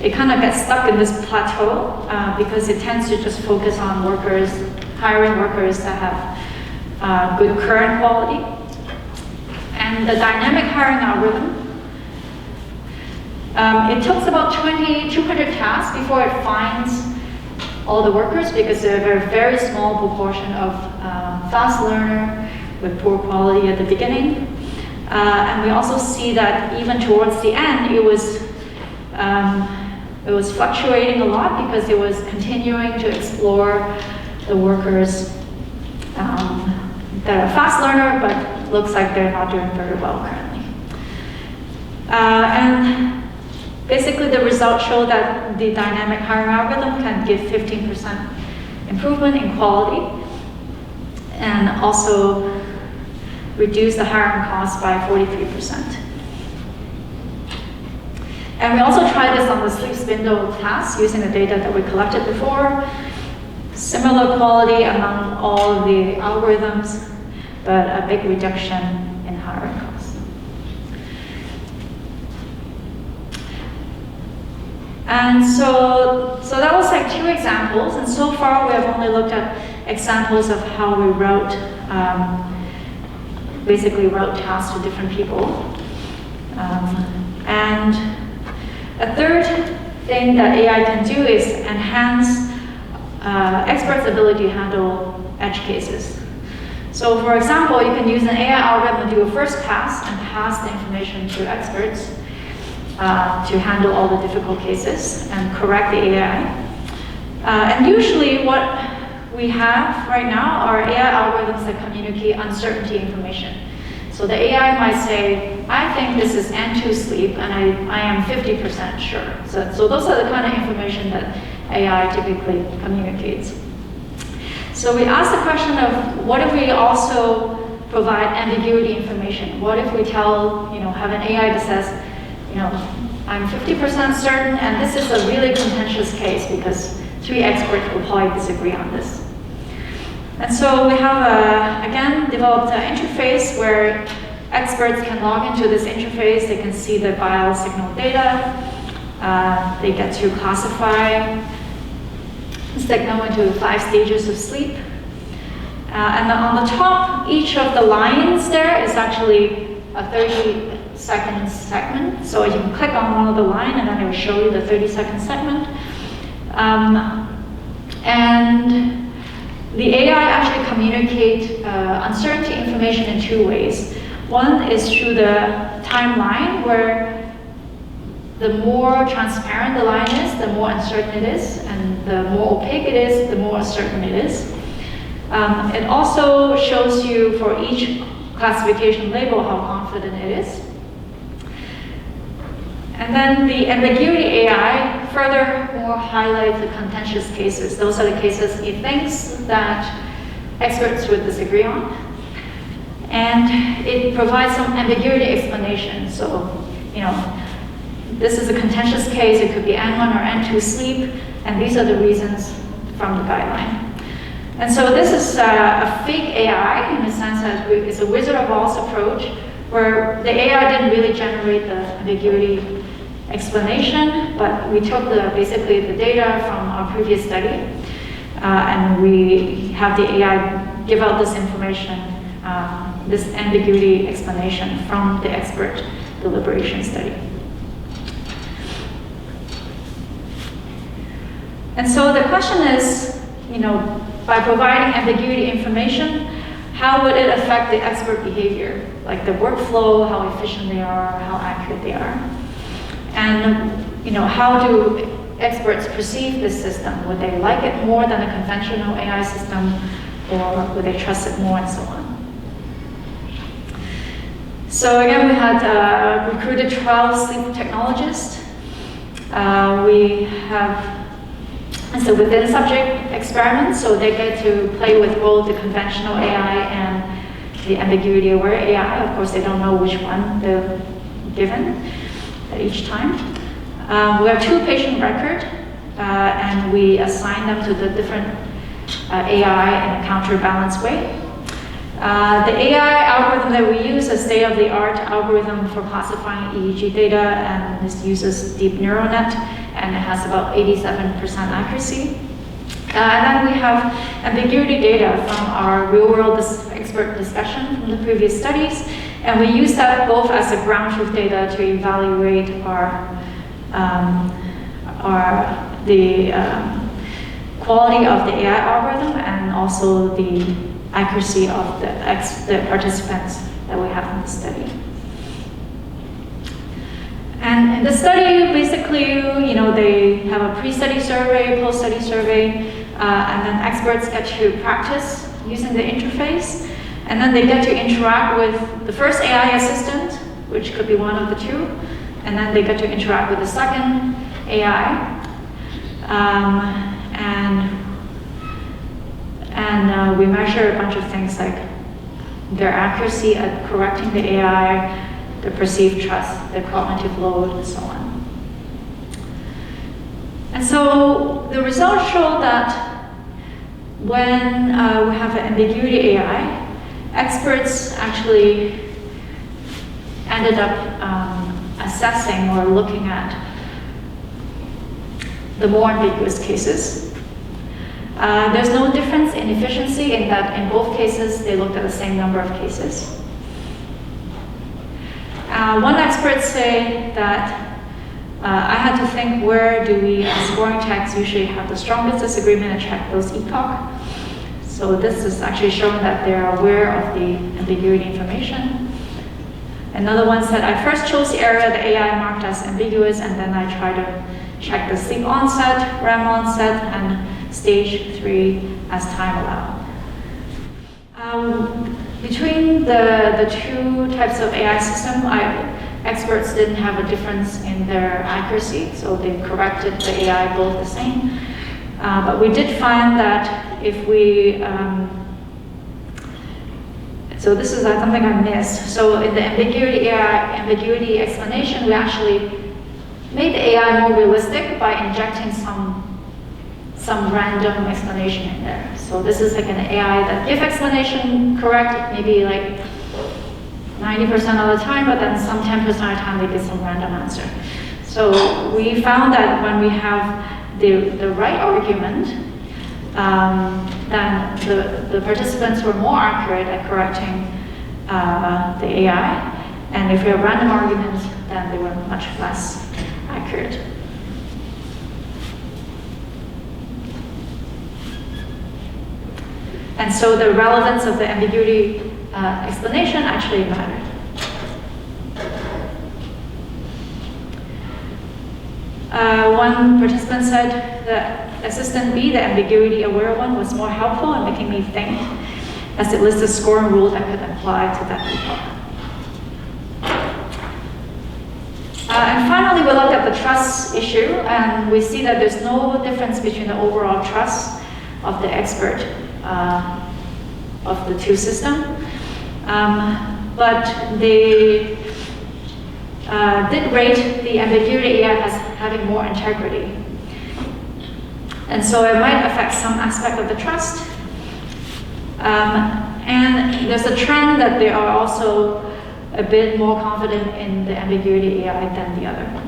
it kind of gets stuck in this plateau because it tends to just focus on workers, hiring workers that have good current quality. And the dynamic hiring algorithm, it takes about 200 tasks before it finds all the workers because they're a very small proportion of fast learner with poor quality at the beginning. And we also see that even towards the end, it was fluctuating a lot because it was continuing to explore the workers that are fast learner, but looks like they're not doing very well currently. And basically the results show that the dynamic hiring algorithm can give 15% improvement in quality and also reduce the hiring cost by 43%. And we also tried this on the sleep spindle task using the data that we collected before. Similar quality among all of the algorithms, but a big reduction in hiring costs. And so that was like 2 examples, and so far we have only looked at examples of how we route, basically route tasks to different people. And a third thing that AI can do is enhance experts' ability to handle edge cases. So for example, you can use an AI algorithm to do a first pass and pass the information to experts to handle all the difficult cases and correct the AI. And usually what we have right now are AI algorithms that communicate uncertainty information. So the AI might say, I think this is N2 sleep, and I am 50% sure. So those are the kind of information that AI typically communicates. So we asked the question of, what if we also provide ambiguity information? What if we tell, have an AI that says, I'm 50% certain, and this is a really contentious case because 3 experts will probably disagree on this. And so we have, again, developed an interface where experts can log into this interface. They can see the biosignal data. They get to classify signal into 5 stages of sleep. And then on the top, each of the lines there is actually a 30-second segment. So you can click on one of the line, and then it will show you the 30-second segment. And the AI actually communicates uncertainty information in 2 ways. One is through the timeline, where the more transparent the line is, the more uncertain it is, and the more opaque it is, the more certain it is. It also shows you for each classification label how confident it is. And then the ambiguity AI furthermore highlights the contentious cases. Those are the cases it thinks that experts would disagree on. And it provides some ambiguity explanation. So, this is a contentious case. It could be N1 or N2 sleep, and these are the reasons from the guideline. And so this is a fake AI in the sense that it's a Wizard of Oz approach, where the AI didn't really generate the ambiguity explanation, but we took basically the data from our previous study, and we have the AI give out this information, this ambiguity explanation from the expert deliberation study. And so the question is, by providing ambiguity information, how would it affect the expert behavior? Like the workflow, how efficient they are, how accurate they are. And how do experts perceive this system? Would they like it more than a conventional AI system, or would they trust it more, and so on? So again, we had recruited 12 sleep technologists. We have within subject experiments, so they get to play with both the conventional AI and the ambiguity aware AI. Of course, they don't know which one they're given at each time. We have 2 patient records, and we assign them to the different AI in a counterbalance way. The AI algorithm that we use is state-of-the-art algorithm for classifying EEG data, and this uses deep neural net, and it has about 87% accuracy. And then we have ambiguity data from our real-world expert discussion from the previous studies, and we use that both as a ground truth data to evaluate the quality of the AI algorithm and also the accuracy of the participants that we have in the study. And in the study, basically, they have a pre-study survey, post-study survey, and then experts get to practice using the interface, and then they get to interact with the first AI assistant, which could be one of the two, and then they get to interact with the second AI. And we measure a bunch of things like their accuracy at correcting the AI, the perceived trust, the cognitive load, and so on. And so the results show that when we have an ambiguity AI, experts actually ended up assessing or looking at the more ambiguous cases. There's no difference in efficiency in that in both cases they looked at the same number of cases. One expert say that I had to think, where do we as scoring techs usually have the strongest disagreement and check those epoch. So this is actually showing that they're aware of the ambiguity information. Another one said, I first chose the area the AI marked as ambiguous, and then I tried to check the sleep onset, REM onset, and stage 3 as time allowed. Between the two types of AI system, experts didn't have a difference in their accuracy, so they corrected the AI both the same. But we did find that if we, so this is something I missed. So in the ambiguity explanation, we actually made the AI more realistic by injecting some random explanation in there. So this is like an AI that gives explanation correct, maybe like 90% of the time, but then some 10% of the time they get some random answer. So we found that when we have the right argument, then the participants were more accurate at correcting the AI, and if we have random arguments, then they were much less accurate. And so the relevance of the ambiguity explanation actually mattered. One participant said that assistant B, the ambiguity aware one, was more helpful in making me think, as it listed scoring rules that could apply to that epoch. And finally, we looked at the trust issue, and we see that there's no difference between the overall trust of the expert of the two systems, but they did rate the ambiguity AI as having more integrity. And so it might affect some aspect of the trust. And there's a trend that they are also a bit more confident in the ambiguity AI than the other one.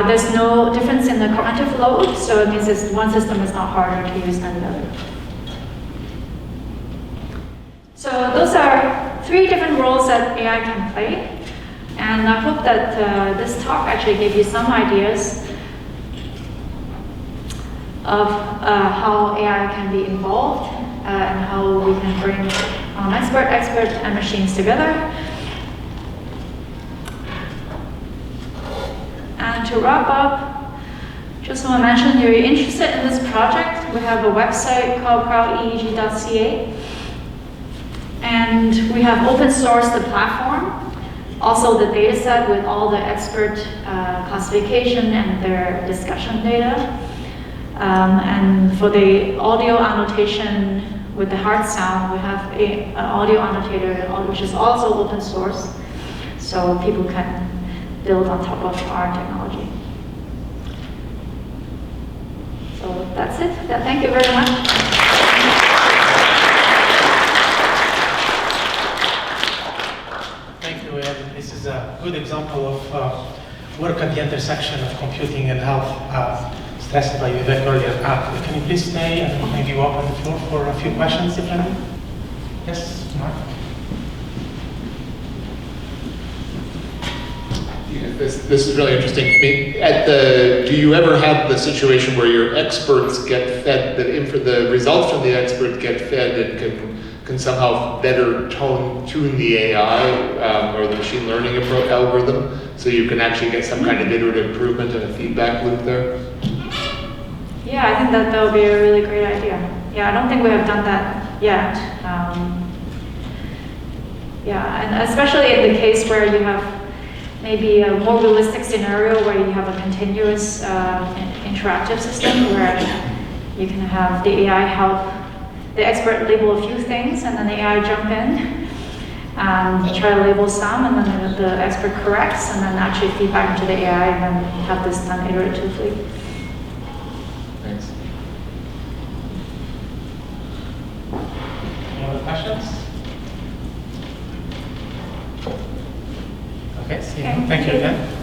There's no difference in the cognitive load, so it means one system is not harder to use than the other. So those are 3 different roles that AI can play. And I hope that this talk actually gave you some ideas of how AI can be involved and how we can bring expert and machines together. And to wrap up, just want to mention, if you're interested in this project, we have a website called crowdeeg.ca. And we have open sourced the platform, also the data set with all the expert classification and their discussion data. And for the audio annotation with the hard sound, we have an audio annotator which is also open source, so people can build on top of our technology. So that's it. Thank you very much. good example of work at the intersection of computing and health, stressed by Vivek earlier. Can you please stay and maybe open the floor for a few questions, if any? Yes, Mark? This is really interesting. I mean, do you ever have the situation where your experts get fed, the results from the expert get fed and can somehow better tune the AI or the machine learning algorithm, so you can actually get some kind of iterative improvement and a feedback loop there? Yeah, I think that would be a really great idea. Yeah, I don't think we have done that yet. Yeah, and especially in the case where you have maybe a more realistic scenario where you have a continuous interactive system where you can have the AI help the expert label a few things and then the AI jump in and try to label some, and then the expert corrects and then actually feedback into the AI and then have this done iteratively. Thanks. Any other questions? Okay, see you. Thank you again.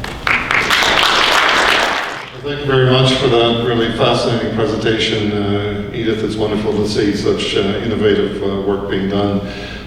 Thank you very much for that really fascinating presentation, Edith. It's wonderful to see such innovative work being done.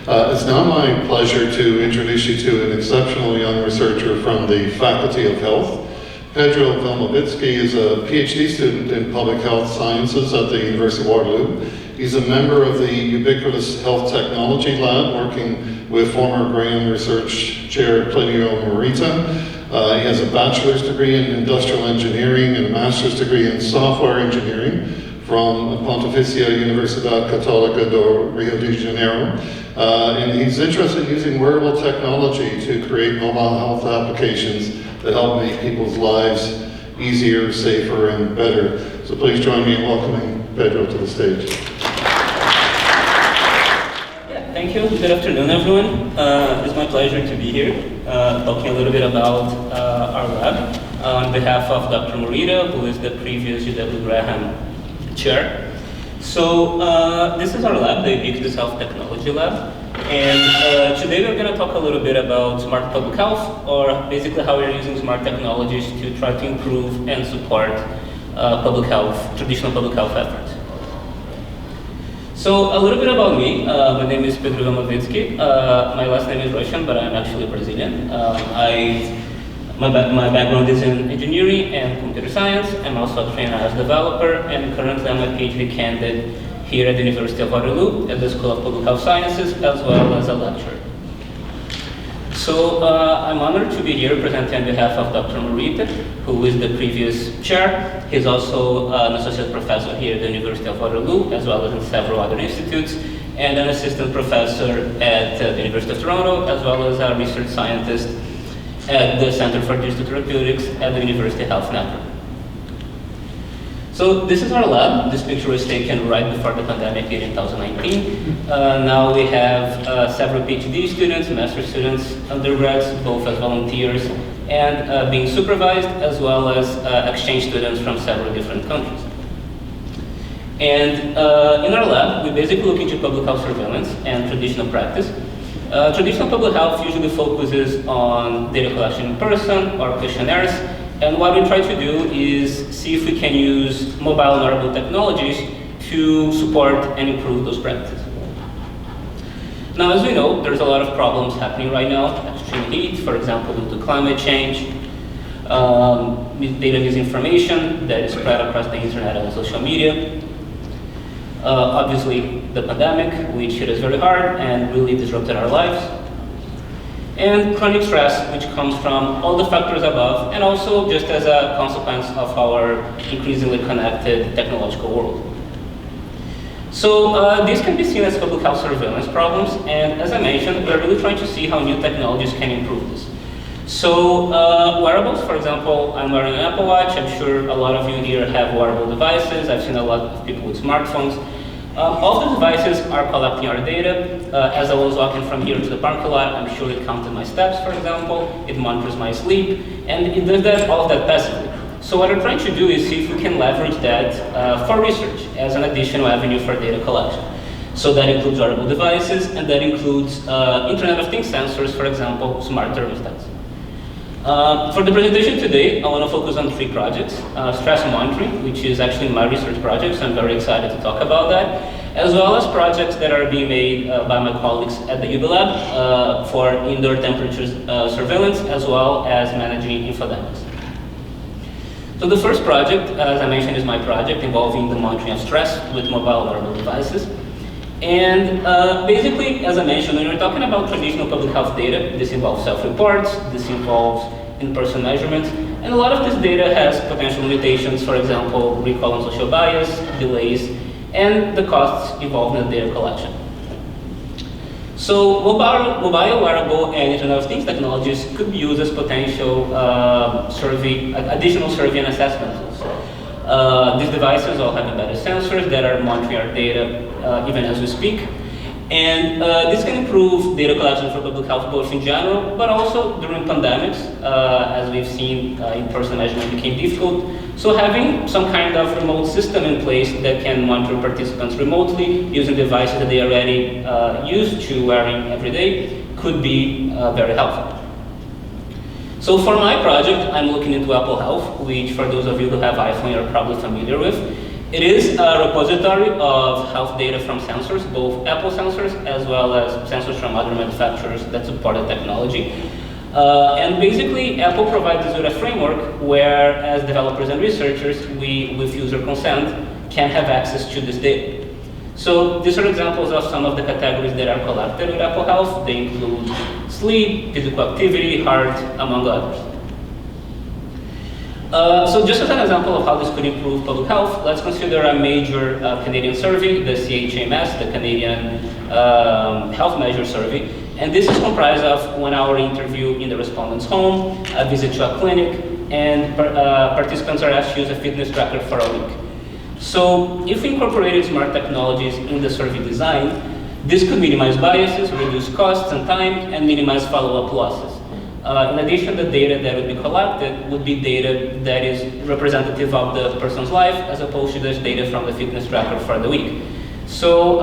It's now my pleasure to introduce you to an exceptional young researcher from the Faculty of Health. Pedro Velmovitsky is a PhD student in public health sciences at the University of Waterloo. He's a member of the Ubiquitous Health Technology Lab, working with former Graham Research Chair Pedro Elkind. He has a bachelor's degree in industrial engineering and a master's degree in software engineering from Pontificia Universidad Católica do Rio de Janeiro. And he's interested in using wearable technology to create mobile health applications that help make people's lives easier, safer, and better. So please join me in welcoming Pedro to the stage. Thank you. Good afternoon, everyone. It's my pleasure to be here, talking a little bit about our lab on behalf of Dr. Morita, who is the previous J.W. Graham chair. So this is our lab, the Ubiquitous Health Technology Lab. And today we're going to talk a little bit about smart public health, or basically how we're using smart technologies to try to improve and support public health, traditional public health efforts. So a little bit about me. My name is Pedro Elkind Velmovitsky. My last name is Russian, but I'm actually Brazilian. My background is in engineering and computer science. I'm also a trained as a developer, and currently I'm a PhD candidate here at the University of Waterloo at the School of Public Health Sciences, as well as a lecturer. So I'm honored to be here presenting on behalf of Dr. Morita, who is the previous chair. He's also an associate professor here at the University of Waterloo, as well as in several other institutes, and an assistant professor at the University of Toronto, as well as a research scientist at the Center for Digital Therapeutics at the University Health Network. So this is our lab. This picture was taken right before the pandemic here in 2019. Now we have several PhD students, master students, undergrads, both as volunteers and being supervised, as well as exchange students from several different countries. And in our lab, we basically look into public health surveillance and traditional practice. Traditional public health usually focuses on data collection in person or questionnaires. And what we try to do is see if we can use mobile and wearable technologies to support and improve those practices. Now, as we know, there's a lot of problems happening right now. Extreme heat, for example, due to climate change, data misinformation that is spread across the internet and social media. Obviously, the pandemic, which hit us very hard and really disrupted our lives. And chronic stress, which comes from all the factors above, and also just as a consequence of our increasingly connected technological world. So these can be seen as public health surveillance problems, and as I mentioned, we're really trying to see how new technologies can improve this. So wearables, for example, I'm wearing an Apple Watch. I'm sure a lot of you here have wearable devices. I've seen a lot of people with smartphones. All the devices are collecting our data. As I was walking from here to the parking lot, I'm sure it counted my steps, for example. It monitors my sleep, and it does that, all of that passively. So what we're trying to do is see if we can leverage that for research as an additional avenue for data collection. So that includes wearable devices, and that includes Internet of Things sensors, for example, smart thermostats. For the presentation today, I want to focus on 3 projects. Stress monitoring, which is actually my research project, so I'm very excited to talk about that, as well as projects that are being made by my colleagues at the UB Lab for indoor temperature surveillance, as well as managing infodemics. So the first project, as I mentioned, is my project involving the monitoring of stress with mobile wearable devices. And basically, as I mentioned, when we're talking about traditional public health data, this involves self-reports, this involves in-person measurements, and a lot of this data has potential limitations, for example, recall and social bias, delays, and the costs involved in the data collection. So mobile, wearable, and Internet of Things technologies could be used as potential additional survey and assessment tools. These devices all have embedded sensors that are monitoring our data even as we speak. And this can improve data collection for public health both in general, but also during pandemics, as we've seen in-person measurement became difficult. So having some kind of remote system in place that can monitor participants remotely using devices that they are already used to wearing every day could be very helpful. So for my project, I'm looking into Apple Health, which for those of you who have iPhone, you're probably familiar with. It is a repository of health data from sensors, both Apple sensors as well as sensors from other manufacturers that support the technology. And basically, Apple provides us with a framework where, as developers and researchers, we, with user consent, can have access to this data. So these are examples of some of the categories that are collected with Apple Health. They include sleep, physical activity, heart, among others. So just as an example of how this could improve public health, let's consider a major Canadian survey, the CHMS, the Canadian Health Measure Survey. And this is comprised of 1-hour interview in the respondent's home, a visit to a clinic, and participants are asked to use a fitness tracker for a week. So if we incorporated smart technologies in the survey design, this could minimize biases, reduce costs and time, and minimize follow-up losses. In addition, the data that would be collected would be data that is representative of the person's life, as opposed to just data from the fitness tracker for the week. So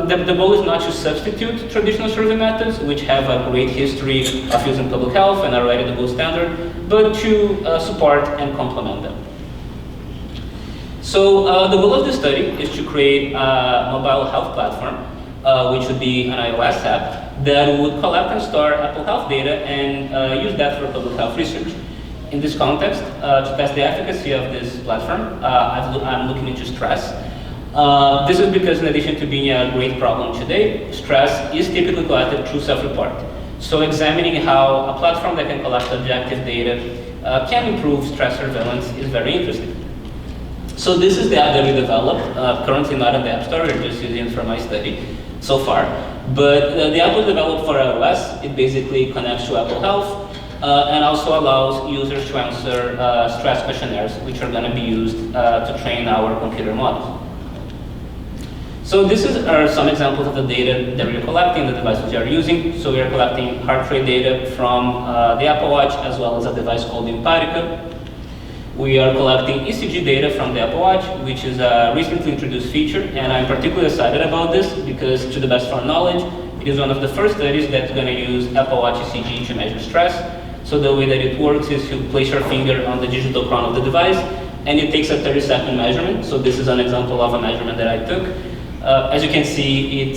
the goal is not to substitute traditional survey methods, which have a great history of using public health and are already the gold standard, but to support and complement them. So the goal of this study is to create a mobile health platform, which would be an iOS app that would collect and store Apple Health data and use that for public health research. In this context, to test the efficacy of this platform, I'm looking into stress. This is because, in addition to being a great problem today, stress is typically collected through self-report. So examining how a platform that can collect objective data can improve stress surveillance is very interesting. So this is the app that we developed, currently not in the App Store, we're just using it for my study so far. But the app was developed for iOS. It basically connects to Apple Health and also allows users to answer stress questionnaires, which are going to be used to train our computer models. So these are some examples of the data that we're collecting, the devices we are using. So we are collecting heart rate data from the Apple Watch, as well as a device called Empatica. We are collecting ECG data from the Apple Watch, which is a recently introduced feature, and I'm particularly excited about this because, to the best of our knowledge, it is one of the first studies that's going to use Apple Watch ECG to measure stress. So the way that it works is you place your finger on the digital crown of the device, and it takes a 30-second measurement. So this is an example of a measurement that I took. As you can see, it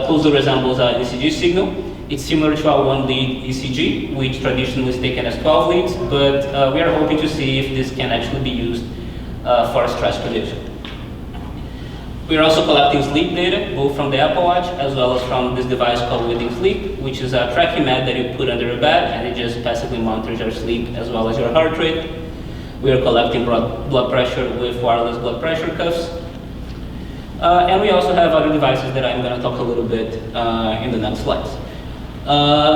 closely resembles an ECG signal. It's similar to our 1-lead ECG, which traditionally is taken as 12 leads, but we are hoping to see if this can actually be used for stress prediction. We are also collecting sleep data, both from the Apple Watch as well as from this device called Within Sleep, which is a tracking mat that you put under your bed, and it just passively monitors your sleep as well as your heart rate. We are collecting blood pressure with wireless blood pressure cuffs. And we also have other devices that I'm going to talk a little bit in the next slides.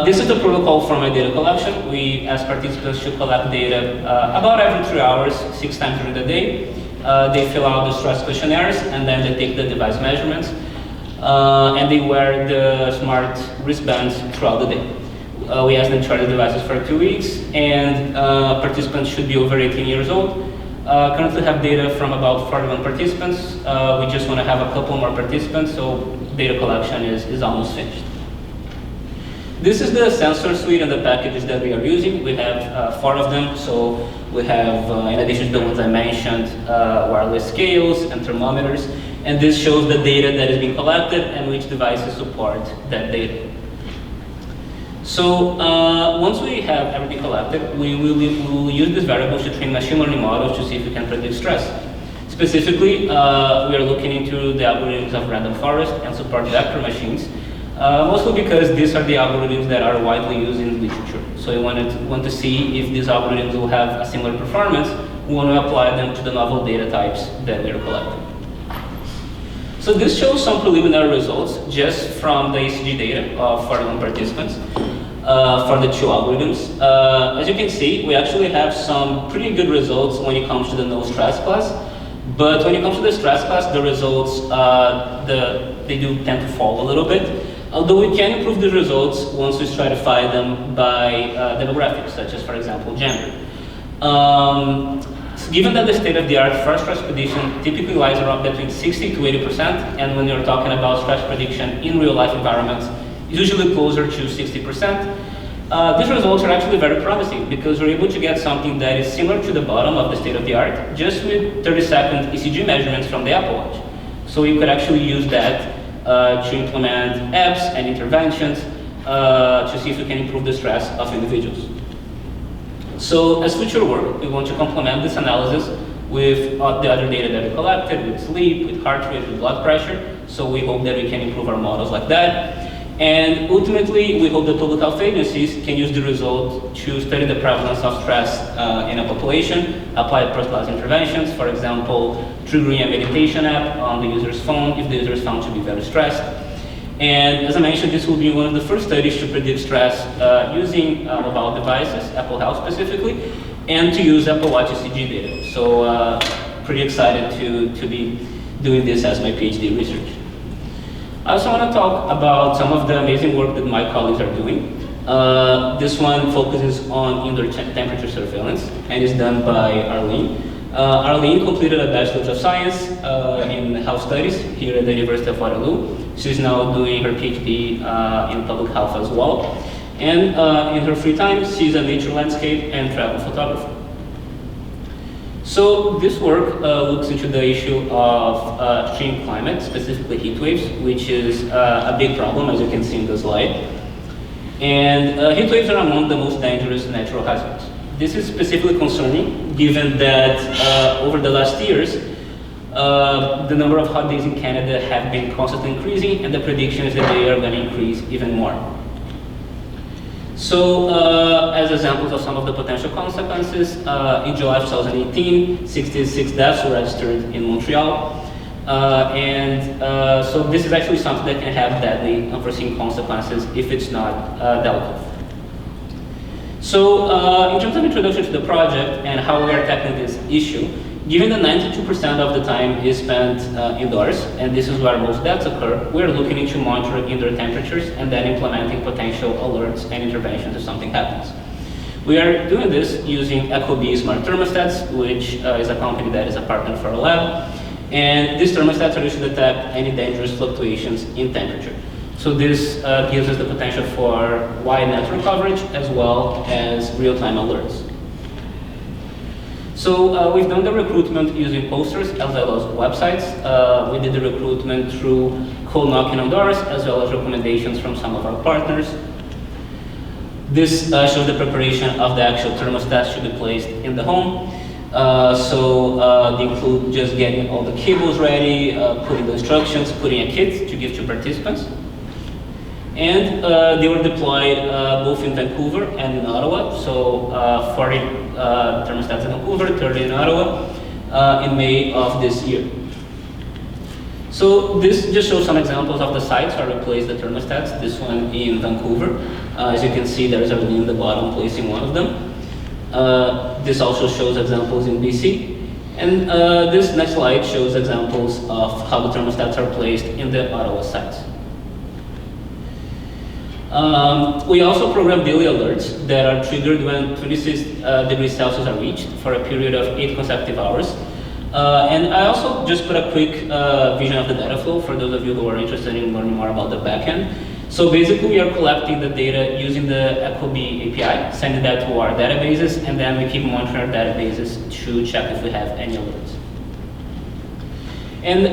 This is the protocol for my data collection. We ask participants to collect data about every 3 hours, 6 times during the day. They fill out the stress questionnaires, and then they take the device measurements. And they wear the smart wristbands throughout the day. We ask them to try the devices for 2 weeks, and participants should be over 18 years old. Currently have data from about 41 participants. We just want to have a couple more participants, so data collection is almost finished. This is the sensor suite and the packages that we are using. We have 4 of them. So we have, in addition to the ones I mentioned, wireless scales and thermometers. And this shows the data that is being collected and which devices support that data. So once we have everything collected, we will use these variables to train machine learning models to see if we can predict stress. Specifically, we are looking into the algorithms of random forest and support vector machines, mostly because these are the algorithms that are widely used in literature. So we want to see if these algorithms will have a similar performance. We want to apply them to the novel data types that we are collecting. So this shows some preliminary results just from the ECG data of 41 participants for the 2 algorithms. As you can see, we actually have some pretty good results when it comes to the no stress class. But when it comes to the stress class, the results, they do tend to fall a little bit. Although we can improve the results once we stratify them by demographics, such as, for example, gender. Given that the state-of-the-art first stress prediction typically lies around between 60 to 80%, and when you're talking about stress prediction in real-life environments, usually closer to 60%, these results are actually very promising because we're able to get something that is similar to the bottom of the state-of-the-art just with 30-second ECG measurements from the Apple Watch. So you could actually use that to implement apps and interventions to see if we can improve the stress of individuals. So as future work, we want to complement this analysis with the other data that we collected, with sleep, with heart rate, with blood pressure. So we hope that we can improve our models like that. And ultimately, we hope that public health agencies can use the result to study the prevalence of stress in a population, apply personalized interventions, for example, triggering a meditation app on the user's phone if the user is found to be very stressed. And as I mentioned, this will be one of the first studies to predict stress using mobile devices, Apple Health specifically, and to use Apple Watch ECG data. So pretty excited to be doing this as my PhD research. I also want to talk about some of the amazing work that my colleagues are doing. This one focuses on indoor temperature surveillance and is done by Arlene. Arlene completed a Bachelor of Science in Health Studies here at the University of Waterloo. She's now doing her PhD in public health as well. And in her free time, she's a nature landscape and travel photographer. So this work looks into the issue of extreme climate, specifically heat waves, which is a big problem, as you can see in the slide. And heat waves are among the most dangerous natural hazards. This is specifically concerning, given that over the last years, the number of hot days in Canada have been constantly increasing, and the prediction is that they are going to increase even more. So, as examples of some of the potential consequences, in July of 2018, 66 deaths were registered in Montreal. So this is actually something that can have deadly, unforeseen consequences if it's not dealt with. So, in terms of introduction to the project and how we are tackling this issue, given that 92% of the time is spent indoors, and this is where most deaths occur, we are looking into monitoring indoor temperatures and then implementing potential alerts and interventions if something happens. We are doing this using ecobee smart thermostats, which is a company that is a partner for our lab. And these thermostats are used to detect any dangerous fluctuations in temperature. So this gives us the potential for wide network coverage as well as real-time alerts. So we've done the recruitment using posters as well as websites. We did the recruitment through cold knocking on doors as well as recommendations from some of our partners. This shows the preparation of the actual thermostats to be placed in the home. They include just getting all the cables ready, putting the instructions, putting a kit to give to participants. And they were deployed both in Vancouver and in Ottawa. So 40 thermostats in Vancouver, 30 in Ottawa in May of this year. So this just shows some examples of the sites where we placed the thermostats. This one in Vancouver. As you can see, there is a link in the bottom placing one of them. This also shows examples in BC. And this next slide shows examples of how the thermostats are placed in the Ottawa sites. We also program daily alerts that are triggered when 26 degrees Celsius are reached for a period of 8 consecutive hours. And I also just put a quick vision of the data flow for those of you who are interested in learning more about the backend. So basically, we are collecting the data using the EchoB API, sending that to our databases, and then we keep monitoring our databases to check if we have any alerts. And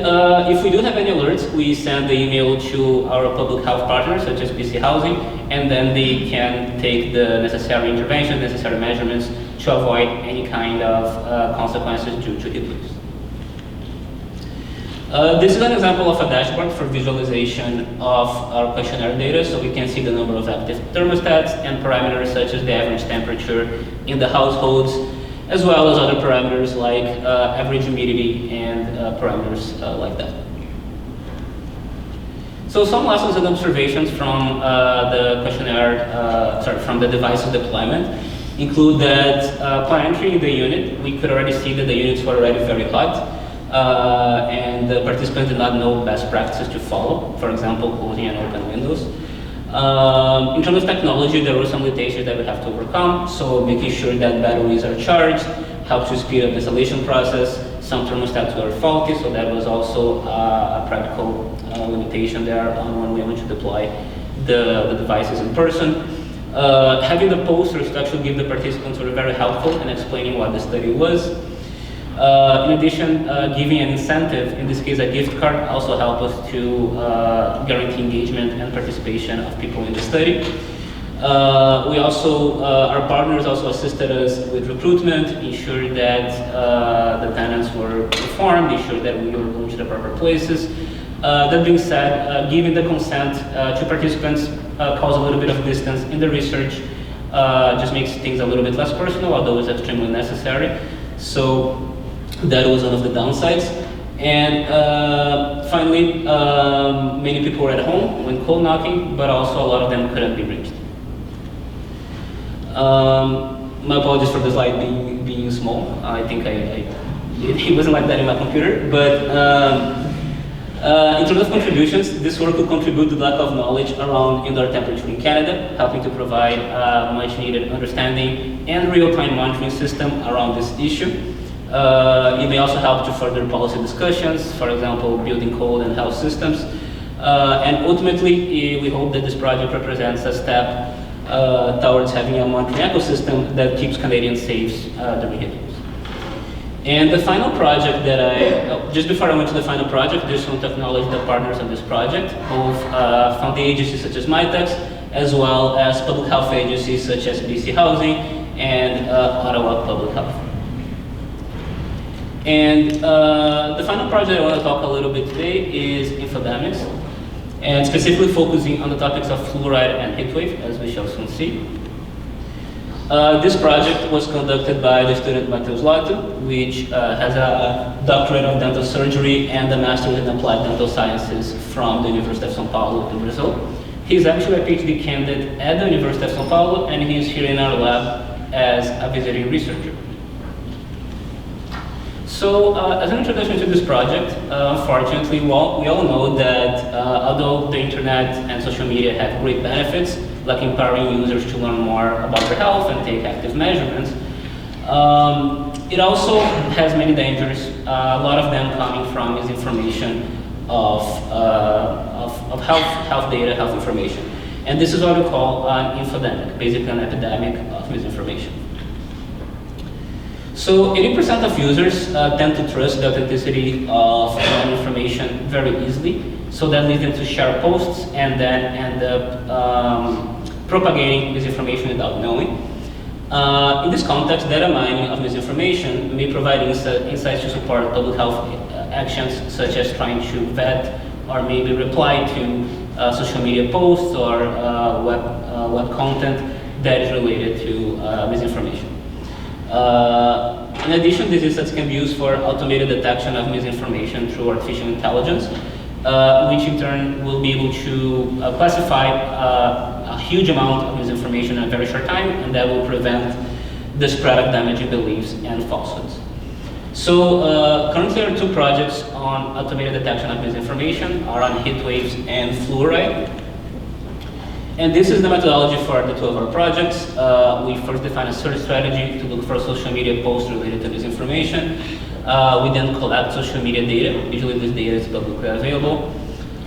if we do have any alerts, we send the email to our public health partners, such as BC Housing, and then they can take the necessary intervention, necessary measurements to avoid any kind of consequences due to heat waves. This is an example of a dashboard for visualization of our questionnaire data, so we can see the number of active thermostats and parameters such as the average temperature in the households, as well as other parameters like average humidity and parameters like that. So some lessons and observations from the questionnaire, from the device's deployment include that upon entering the unit, we could already see that the units were already very hot, and the participants did not know best practices to follow, for example, closing and open windows. In terms of technology, there were some limitations that we have to overcome, so making sure that batteries are charged helps to speed up the installation process. Some thermostats were faulty, so that was also a practical limitation there on when we want to deploy the devices in person. Having the posters to actually give the participants were very helpful in explaining what the study was. In addition, giving an incentive, in this case a gift card, also helped us to guarantee engagement and participation of people in the study. We also, our partners also assisted us with recruitment, ensured that the tenants were informed, ensured that we were going to the proper places. That being said, giving the consent to participants caused a little bit of distance in the research, just makes things a little bit less personal, although it's extremely necessary. So that was one of the downsides. And finally, many people were at home when cold knocking, but also a lot of them couldn't be reached. My apologies for the slide being small. I think it wasn't like that in my computer, but in terms of contributions, this work could contribute to the lack of knowledge around indoor temperature in Canada, helping to provide much needed understanding and real-time monitoring system around this issue. It may also help to further policy discussions, for example, building code and health systems. And ultimately, we hope that this project represents a step towards having a monitoring ecosystem that keeps Canadians safe during heat waves. And the final project that just before I went to the final project, I just want to acknowledge the partners on this project, both from the agencies such as MITEX, as well as public health agencies such as BC Housing and Ottawa Public Health. And the final project I want to talk a little bit today is infodemics, and specifically focusing on the topics of fluoride and heat wave, as we shall soon see. This project was conducted by the student Edith Law, which has a doctorate of dental surgery and a master's in applied dental sciences from the University of São Paulo in Brazil. He's actually a PhD candidate at the University of São Paulo, and he's here in our lab as a visiting researcher. So, as an introduction to this project, unfortunately, we all know that although the internet and social media have great benefits, like empowering users to learn more about their health and take active measurements, it also has many dangers, a lot of them coming from misinformation of health data, health information. And this is what we call an infodemic, basically an epidemic of misinformation. So 80% of users tend to trust the authenticity of information very easily, so that leads them to share posts and then end up propagating misinformation without knowing. In this context, data mining of misinformation may provide insights to support public health actions, such as trying to vet or maybe reply to social media posts or web content that is related to misinformation. In addition, these insights can be used for automated detection of misinformation through artificial intelligence, which in turn will be able to classify a huge amount of misinformation in a very short time, and that will prevent the spread of damaging beliefs and falsehoods. So currently there are two projects on automated detection of misinformation, are on heat waves and fluoride. And this is the methodology for the two of our projects. We first define a search strategy to look for social media posts related to misinformation. We then collect social media data. Usually this data is publicly available.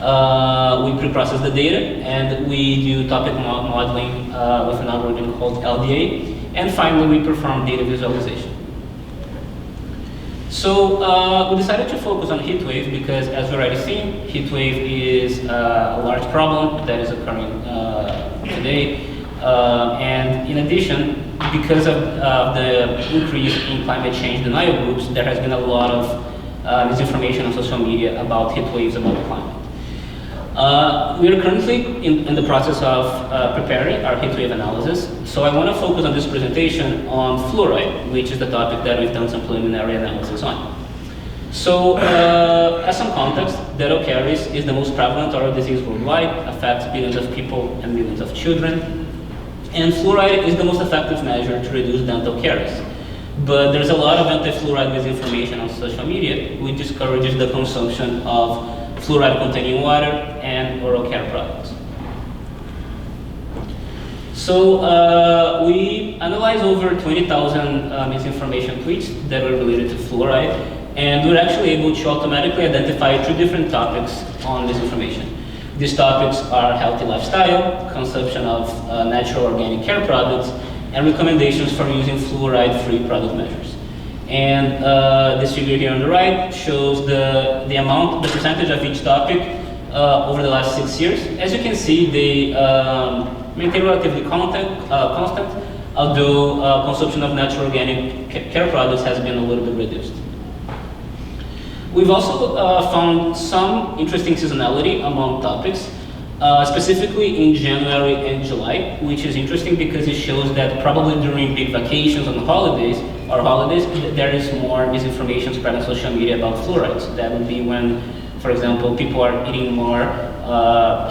We pre-process the data, and we do topic modeling with an algorithm called LDA. And finally, we perform data visualization. So we decided to focus on heat wave because, as we've already seen, heat wave is a large problem that is occurring today. And in addition, because of the increase in climate change denial groups, there has been a lot of misinformation on social media about heat waves, about climate. We are currently in the process of preparing our heat wave analysis. So I want to focus on this presentation on fluoride, which is the topic that we've done some preliminary analysis on. So as some context, dental caries is the most prevalent oral disease worldwide, affects billions of people and millions of children. And fluoride is the most effective measure to reduce dental caries. But there's a lot of anti-fluoride misinformation on social media, which discourages the consumption of fluoride-containing water and oral care products. So we analyzed over 20,000 misinformation tweets that were related to fluoride, and we were actually able to automatically identify 2 different topics on misinformation. These topics are healthy lifestyle, consumption of natural organic care products, and recommendations for using fluoride-free product measures. And this figure here on the right shows the percentage of each topic over the last 6 years. As you can see, they maintain relatively constant, although consumption of natural organic care products has been a little bit reduced. We've also found some interesting seasonality among topics, specifically in January and July, which is interesting because it shows that probably during big vacations and holidays, there is more misinformation spread on social media about fluorides. That would be when, for example, people are eating more,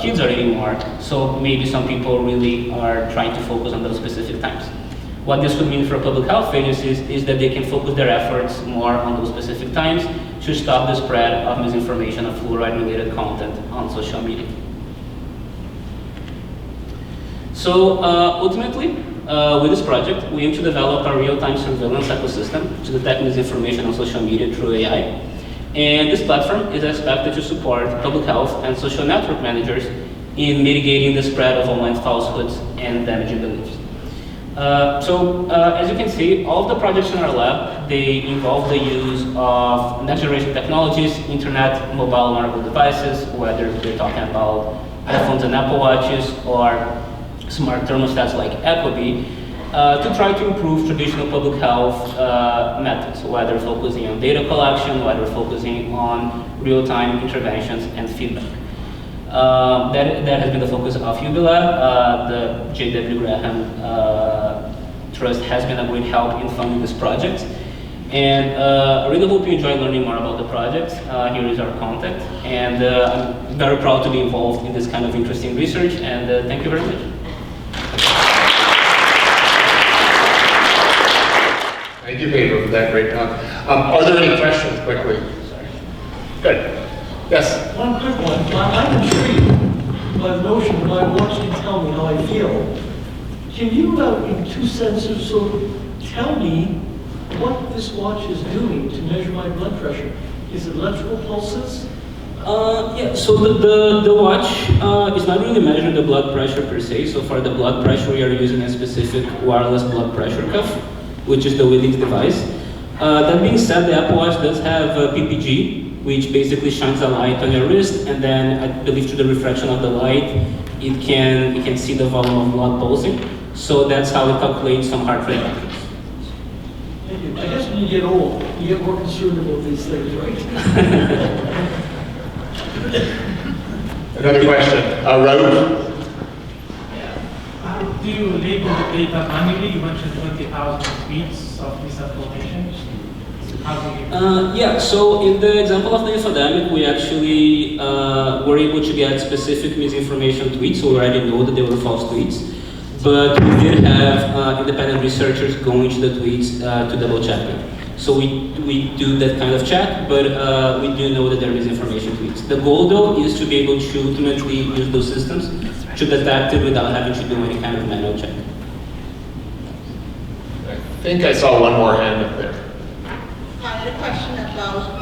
kids are eating more, so maybe some people really are trying to focus on those specific times. What this would mean for public health agencies is that they can focus their efforts more on those specific times to stop the spread of misinformation of fluoride-related content on social media. So ultimately, with this project, we aim to develop a real-time surveillance ecosystem to detect misinformation on social media through AI. And this platform is expected to support public health and social network managers in mitigating the spread of online falsehoods and damaging beliefs. As you can see, all of the projects in our lab, they involve the use of next-generation technologies, internet, mobile, wearable devices, whether we're talking about iPhones and Apple Watches or smart thermostats like Ecobee, to try to improve traditional public health methods, whether focusing on data collection, whether focusing on real-time interventions and feedback. That has been the focus of UB Lab. The J.W. Graham Trust has been a great help in funding this project. And I really hope you enjoy learning more about the project. Here is our contact. And I'm very proud to be involved in this kind of interesting research. And thank you very much. Thank you, Pedro, for that great talk. Are there any questions, quickly? Sorry. Good. Yes? One quick one. I'm intrigued by the notion that my watch can tell me how I feel. Can you, in 2 sentences, sort of tell me what this watch is doing to measure my blood pressure? Is it electrical pulses? Yeah, so the watch is not really measuring the blood pressure per se. So for the blood pressure, we are using a specific wireless blood pressure cuff, which is the Willings device. That being said, the Apple Watch does have PPG, which basically shines a light on your wrist, and then I believe through the refraction of the light, it can see the volume of blood pulsing. So that's how it calculates some heart rate metrics. Thank you. I guess when you get old, you get more concerned about these things, right? Another question. Raoul? Do you label the data manually? You mentioned 20,000 tweets of misinformation. How do you? Yeah, so in the example of the infodemic, we actually were able to get specific misinformation tweets, so we already know that they were false tweets. But we did have independent researchers going to the tweets to double check them. So we do that kind of check, but we do know that there is misinformation tweets. The goal, though, is to be able to ultimately use those systems to detect it without having to do any kind of manual check. I think I saw one more hand up there. I had a question about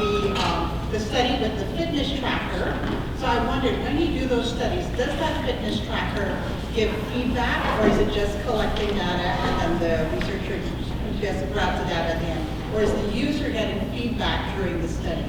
the study with the fitness tracker. So I wondered, when you do those studies, does that fitness tracker give feedback, or is it just collecting data and then the researcher just grabs the data at the end? Or is the user getting feedback during the study?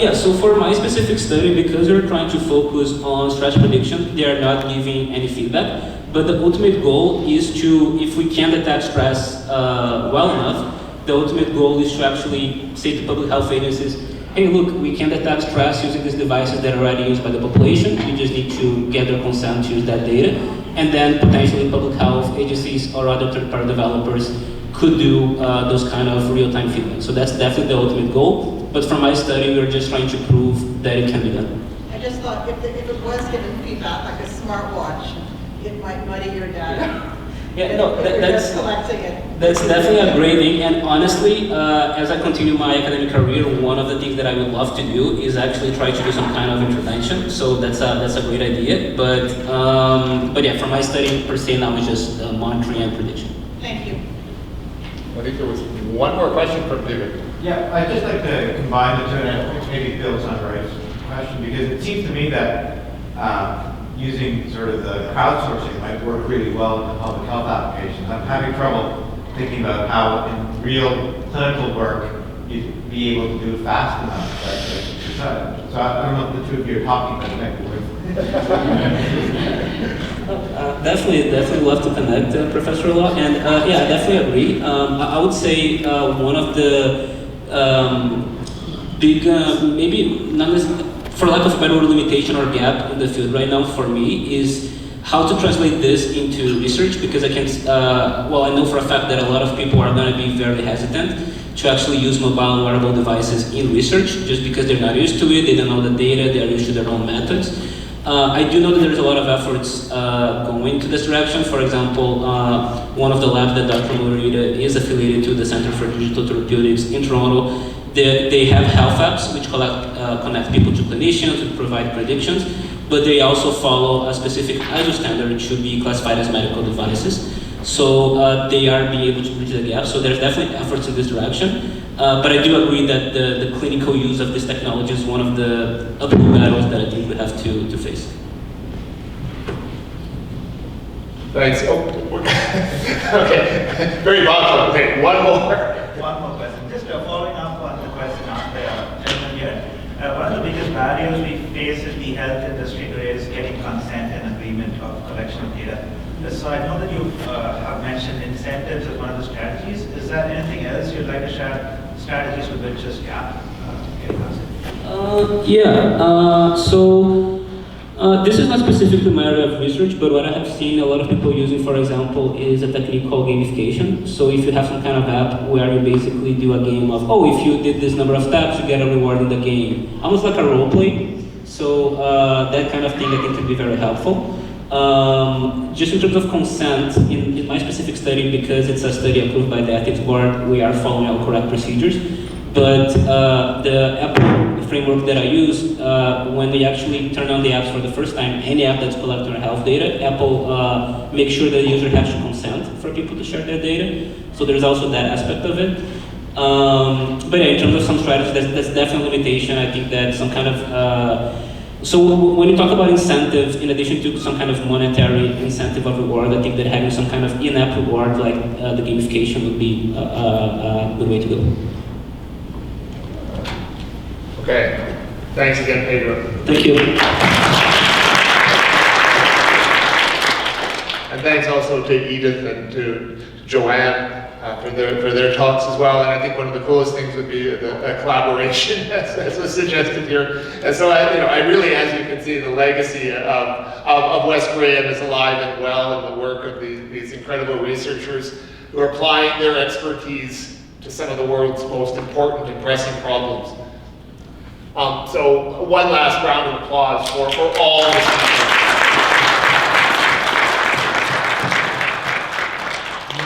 Yeah, so for my specific study, because we're trying to focus on strategy prediction, they are not giving any feedback. But the ultimate goal is to, if we can detect stress well enough, the ultimate goal is to actually say to public health agencies, hey, look, we can detect stress using these devices that are already used by the population. We just need to get their consent to use that data. And then potentially public health agencies or other third-party developers could do those kind of real-time feedback. So that's definitely the ultimate goal. But from my study, we're just trying to prove that it can be done. I just thought if it was given feedback, like a smartwatch, it might muddy your data. Yeah, no, that's collecting it. That's definitely a great thing. And honestly, as I continue my academic career, one of the things that I would love to do is actually try to do some kind of intervention. So that's a great idea. But yeah, for my study per se now is just monitoring and prediction. Thank you. I think there was one more question from Vivek. Yeah, I'd just like to combine the two, and I think maybe builds on Ray's question, because it seems to me that using sort of the crowdsourcing might work really well in the public health applications. I'm having trouble thinking about how in real clinical work you'd be able to do it fast enough. So I don't know if the two of you are talking, but it might be worth Definitely love to connect, Professor Law, and yeah, I definitely agree. I would say one of the big, maybe not necessarily, for lack of a better word, limitation or gap in the field right now for me is how to translate this into research, because I can, well, I know for a fact that a lot of people are going to be very hesitant to actually use mobile and wearable devices in research, just because they're not used to it, they don't know the data, they're used to their own methods. I do know that there's a lot of efforts going into this direction. For example, one of the labs that Dr. Morita is affiliated to, the Center for Digital Therapeutics in Toronto, they have health apps which connect people to clinicians, which provide predictions, but they also follow a specific ISO standard to be classified as medical devices. So they are being able to bridge the gap. So there's definitely efforts in this direction. But I do agree that the clinical use of this technology is one of the uphill battles that I think we have to face. Thanks. Oh, okay. Very thoughtful. Okay, one more. One more question. Just following up on the question asked by our gentleman here. One of the biggest barriers we face in the health industry today is getting consent and agreement of collection of data. So I know that you have mentioned incentives as one of the strategies. Is there anything else you'd like to share? Strategies with which this gap getting consent? This is not specifically my area of research, but what I have seen a lot of people using, for example, is a technique called gamification. So if you have some kind of app where you basically do a game of, oh, if you did this number of steps, you get a reward in the game. Almost like a role play. So that kind of thing I think can be very helpful. Just in terms of consent, in my specific study, because it's a study approved by the ethics board, we are following all correct procedures. But the Apple framework that I use, when we actually turn on the apps for the first time, any app that's collecting our health data, Apple makes sure that the user has to consent for people to share their data. So there's also that aspect of it. But yeah, in terms of some strategies, that's definitely a limitation. I think that some kind of so when you talk about incentives, in addition to some kind of monetary incentive or reward, I think that having some kind of in-app reward like the gamification would be a good way to go. Okay. Thanks again, Pedro. Thank you. And thanks also to Edith and to Joanne for their talks as well. And I think one of the coolest things would be a collaboration, as was suggested here. And so I really, as you can see, the legacy of Wes Graham is alive and well in the work of these incredible researchers who are applying their expertise to some of the world's most important and pressing problems. So one last round of applause for all the speakers.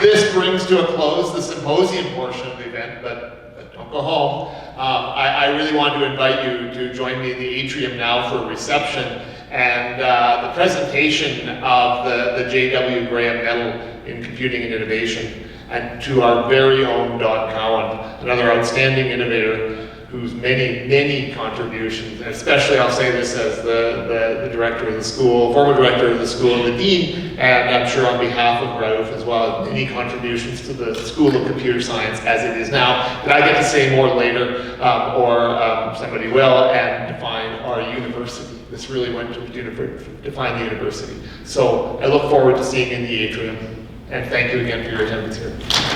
This brings to a close the symposium portion of the event, but don't go home. I really want to invite you to join me in the atrium now for a reception and the presentation of the J.W. Graham Medal in Computing and Innovation, and to our very own Don Cowan, another outstanding innovator whose many contributions, and especially I'll say this as the director of the school, former director of the school, and the dean, and I'm sure on behalf of Raouf as well, many contributions to the School of Computer Science as it is now, that I get to say more later, or somebody will, and define our university. This really went to define the university. So I look forward to seeing you in the atrium, and thank you again for your attendance here.